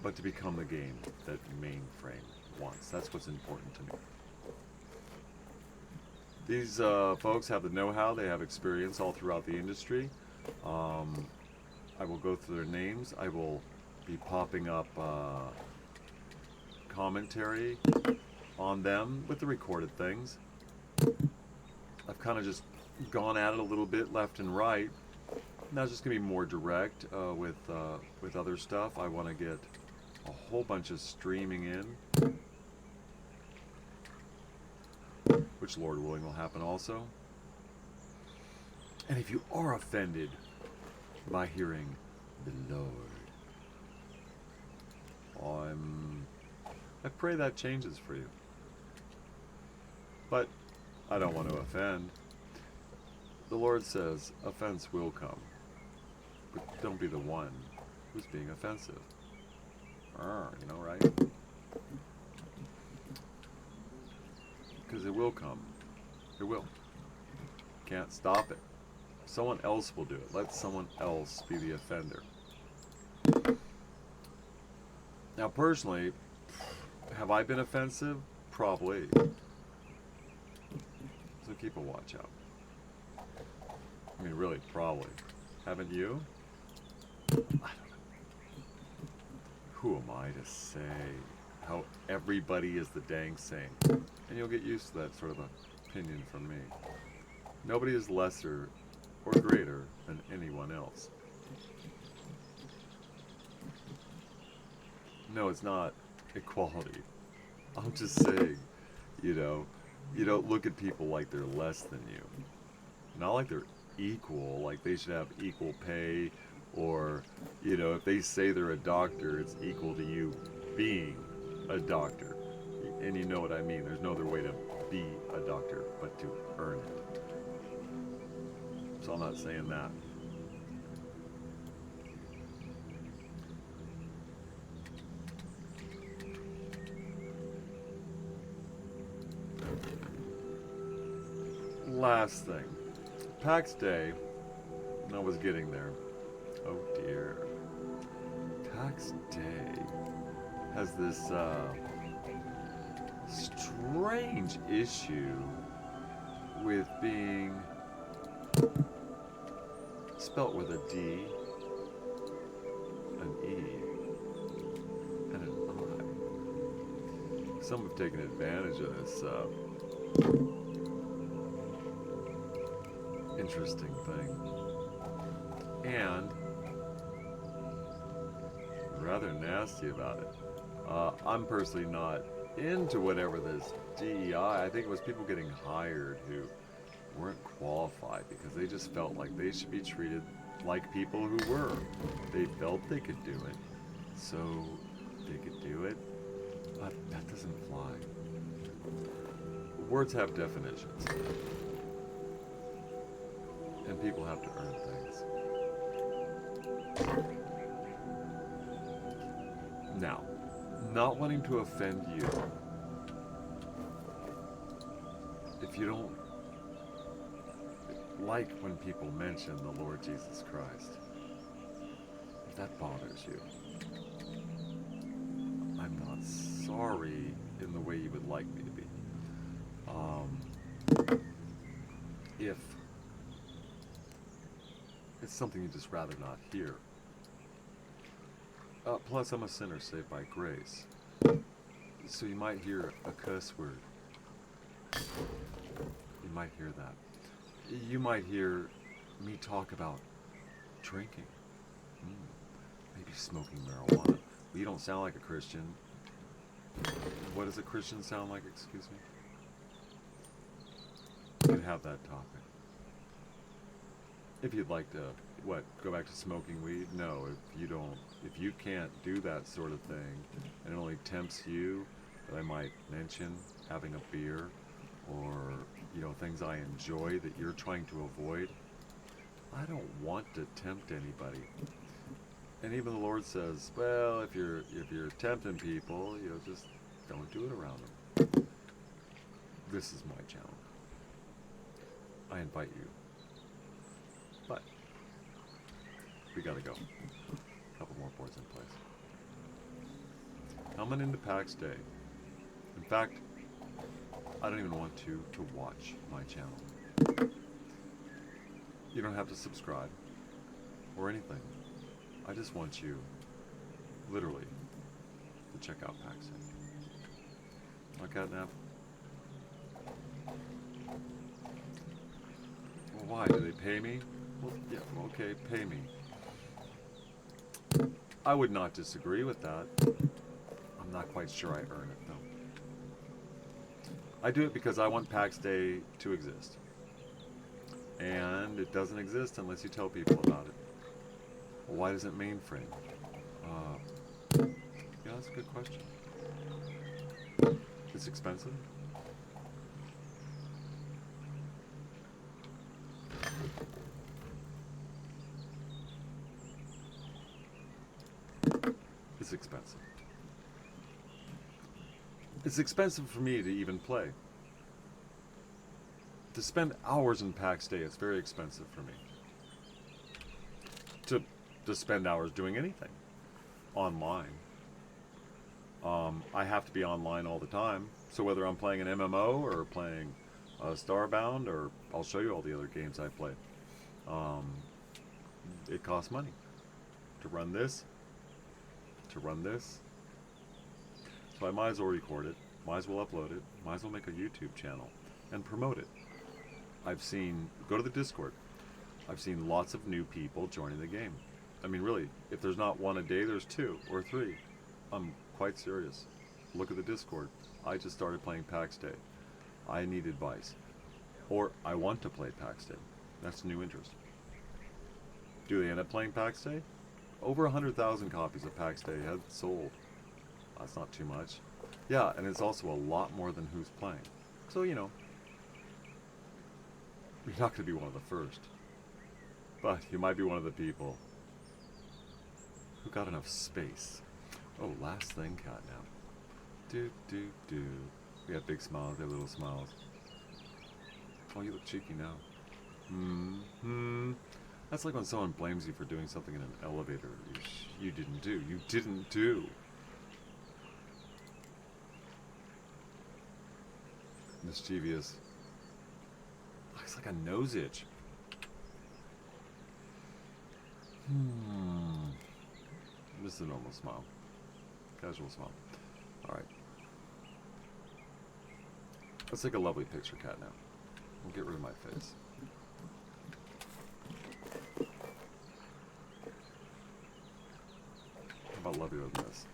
but to become the game that Mainframe wants. That's what's important to me. These folks have the know-how, they have experience all throughout the industry. I will go through their names. I will be popping up commentary on them with the recorded things. I've kind of just gone at it a little bit left and right. Now it's just gonna be more direct with other stuff. I want to get a whole bunch of streaming in, which Lord willing will happen also. And if you are offended by hearing the Lord, I pray that changes for you. But I don't want to offend. The Lord says offense will come, but don't be the one who's being offensive. You know, right? Because it will come. It will. Can't stop it. Someone else will do it. Let someone else be the offender. Now, personally, have I been offensive? Probably. So keep a watch out. I mean, really, probably. Haven't you? I don't know. Who am I to say how everybody is the dang same? And you'll get used to that sort of opinion from me. Nobody is lesser or greater than anyone else. No, it's not equality. I'm just saying, you know, you don't look at people like they're less than you. Not like they're equal, like they should have equal pay, or, you know, if they say they're a doctor, it's equal to you being a doctor. And you know what I mean. There's no other way to be a doctor but to earn it. So I'm not saying that. last thing. PAX Day, I was getting there. Oh dear. PAX Day has this strange issue with being spelt with a D, an E, and an I. Some have taken advantage of this interesting thing, and rather nasty about it. I'm personally not into whatever this DEI. I think it was people getting hired who weren't qualified because they just felt like they should be treated like people who were. They felt they could do it, so they could do it. But that doesn't fly. Words have definitions, and people have to earn things. Now, not wanting to offend you, if you don't like when people mention the Lord Jesus Christ, if that bothers you, I'm not sorry in the way you would like me to be. If it's something you'd just rather not hear. Plus, I'm a sinner saved by grace. So you might hear a cuss word. You might hear that. You might hear me talk about drinking. Maybe smoking marijuana. Well, you don't sound like a Christian. What does a Christian sound like, excuse me? You can have that topic. If you'd like to, go back to smoking weed? No, if you can't do that sort of thing, and it only tempts you, that I might mention having a beer, or, things I enjoy that you're trying to avoid, I don't want to tempt anybody. And even the Lord says, well, if you're tempting people, just don't do it around them. This is my channel. I invite you. But we gotta go. A couple more boards in place. Coming into PAX Day. In fact, I don't even want to watch my channel. You don't have to subscribe or anything. I just want you, literally, to check out PAX Day. My catnap. Well, why? Do they pay me? Well, yeah, okay, pay me. I would not disagree with that. I'm not quite sure I earn it, though. I do it because I want PAX Day to exist. And it doesn't exist unless you tell people about it. Well, why doesn't Mainframe? Yeah, that's a good question. It's expensive? It's expensive. It's expensive for me to even play. To spend hours in PAX Day, it's very expensive for me. To spend hours doing anything online. I have to be online all the time. So whether I'm playing an MMO or playing Starbound, or I'll show you all the other games I play. It costs money to run this. So I might as well record it, might as well upload it, might as well make a YouTube channel and promote it. Go to the Discord. I've seen lots of new people joining the game. I mean, really, if there's not one a day, there's 2 or 3. I'm quite serious. Look at the Discord. I just started playing PAX Day. I need advice. Or I want to play PAX Day. That's new interest. Do they end up playing PAX Day? Over 100,000 copies of PAX Day had sold. That's not too much. Yeah, and it's also a lot more than who's playing. So, you're not going to be one of the first. But you might be one of the people who got enough space. Oh, last thing, catnap. Do. We have big smiles, they have little smiles. Oh, you look cheeky now. That's like when someone blames you for doing something in an elevator you didn't do. You didn't do. Mischievous. Looks like a nose itch. Just a normal smile. Casual smile. Alright. Let's take a lovely picture, cat, now. We'll get rid of my face. How about lovelier than this?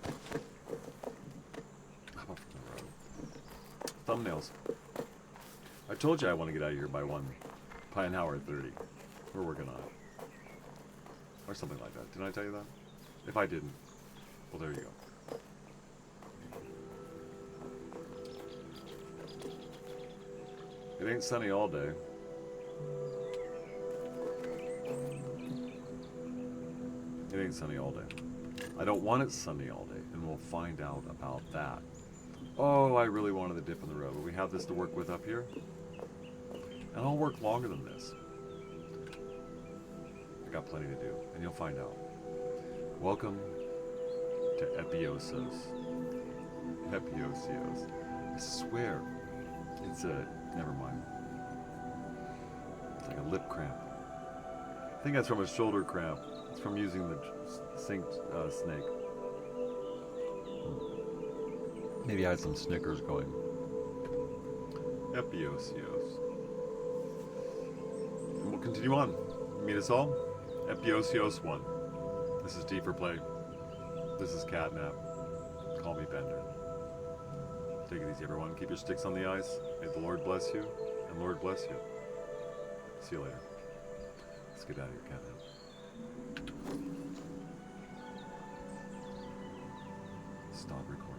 How about from the road? Thumbnails. I told you I want to get out of here by an hour 30. We're working on it. Or something like that. Didn't I tell you that? If I didn't, well, there you go. It ain't sunny all day. It ain't sunny all day. I don't want it sunny all day, and we'll find out about that. Oh, I really wanted the dip in the road, but we have this to work with up here. And I'll work longer than this. I got plenty to do, and you'll find out. Welcome to Epiosos. Epiousios. I swear, it's a... never mind. It's like a lip cramp. I think that's from a shoulder cramp. It's from using the synced snake. Maybe I had some Snickers going. Epiousios. And we'll continue on. Meet us all. Epiousios 1. This is D for play. This is Catnap. Call me Bender. Take it easy, everyone. Keep your sticks on the ice. May the Lord bless you, and Lord bless you. See you later. Let's get out of here, Catnap. Stop recording.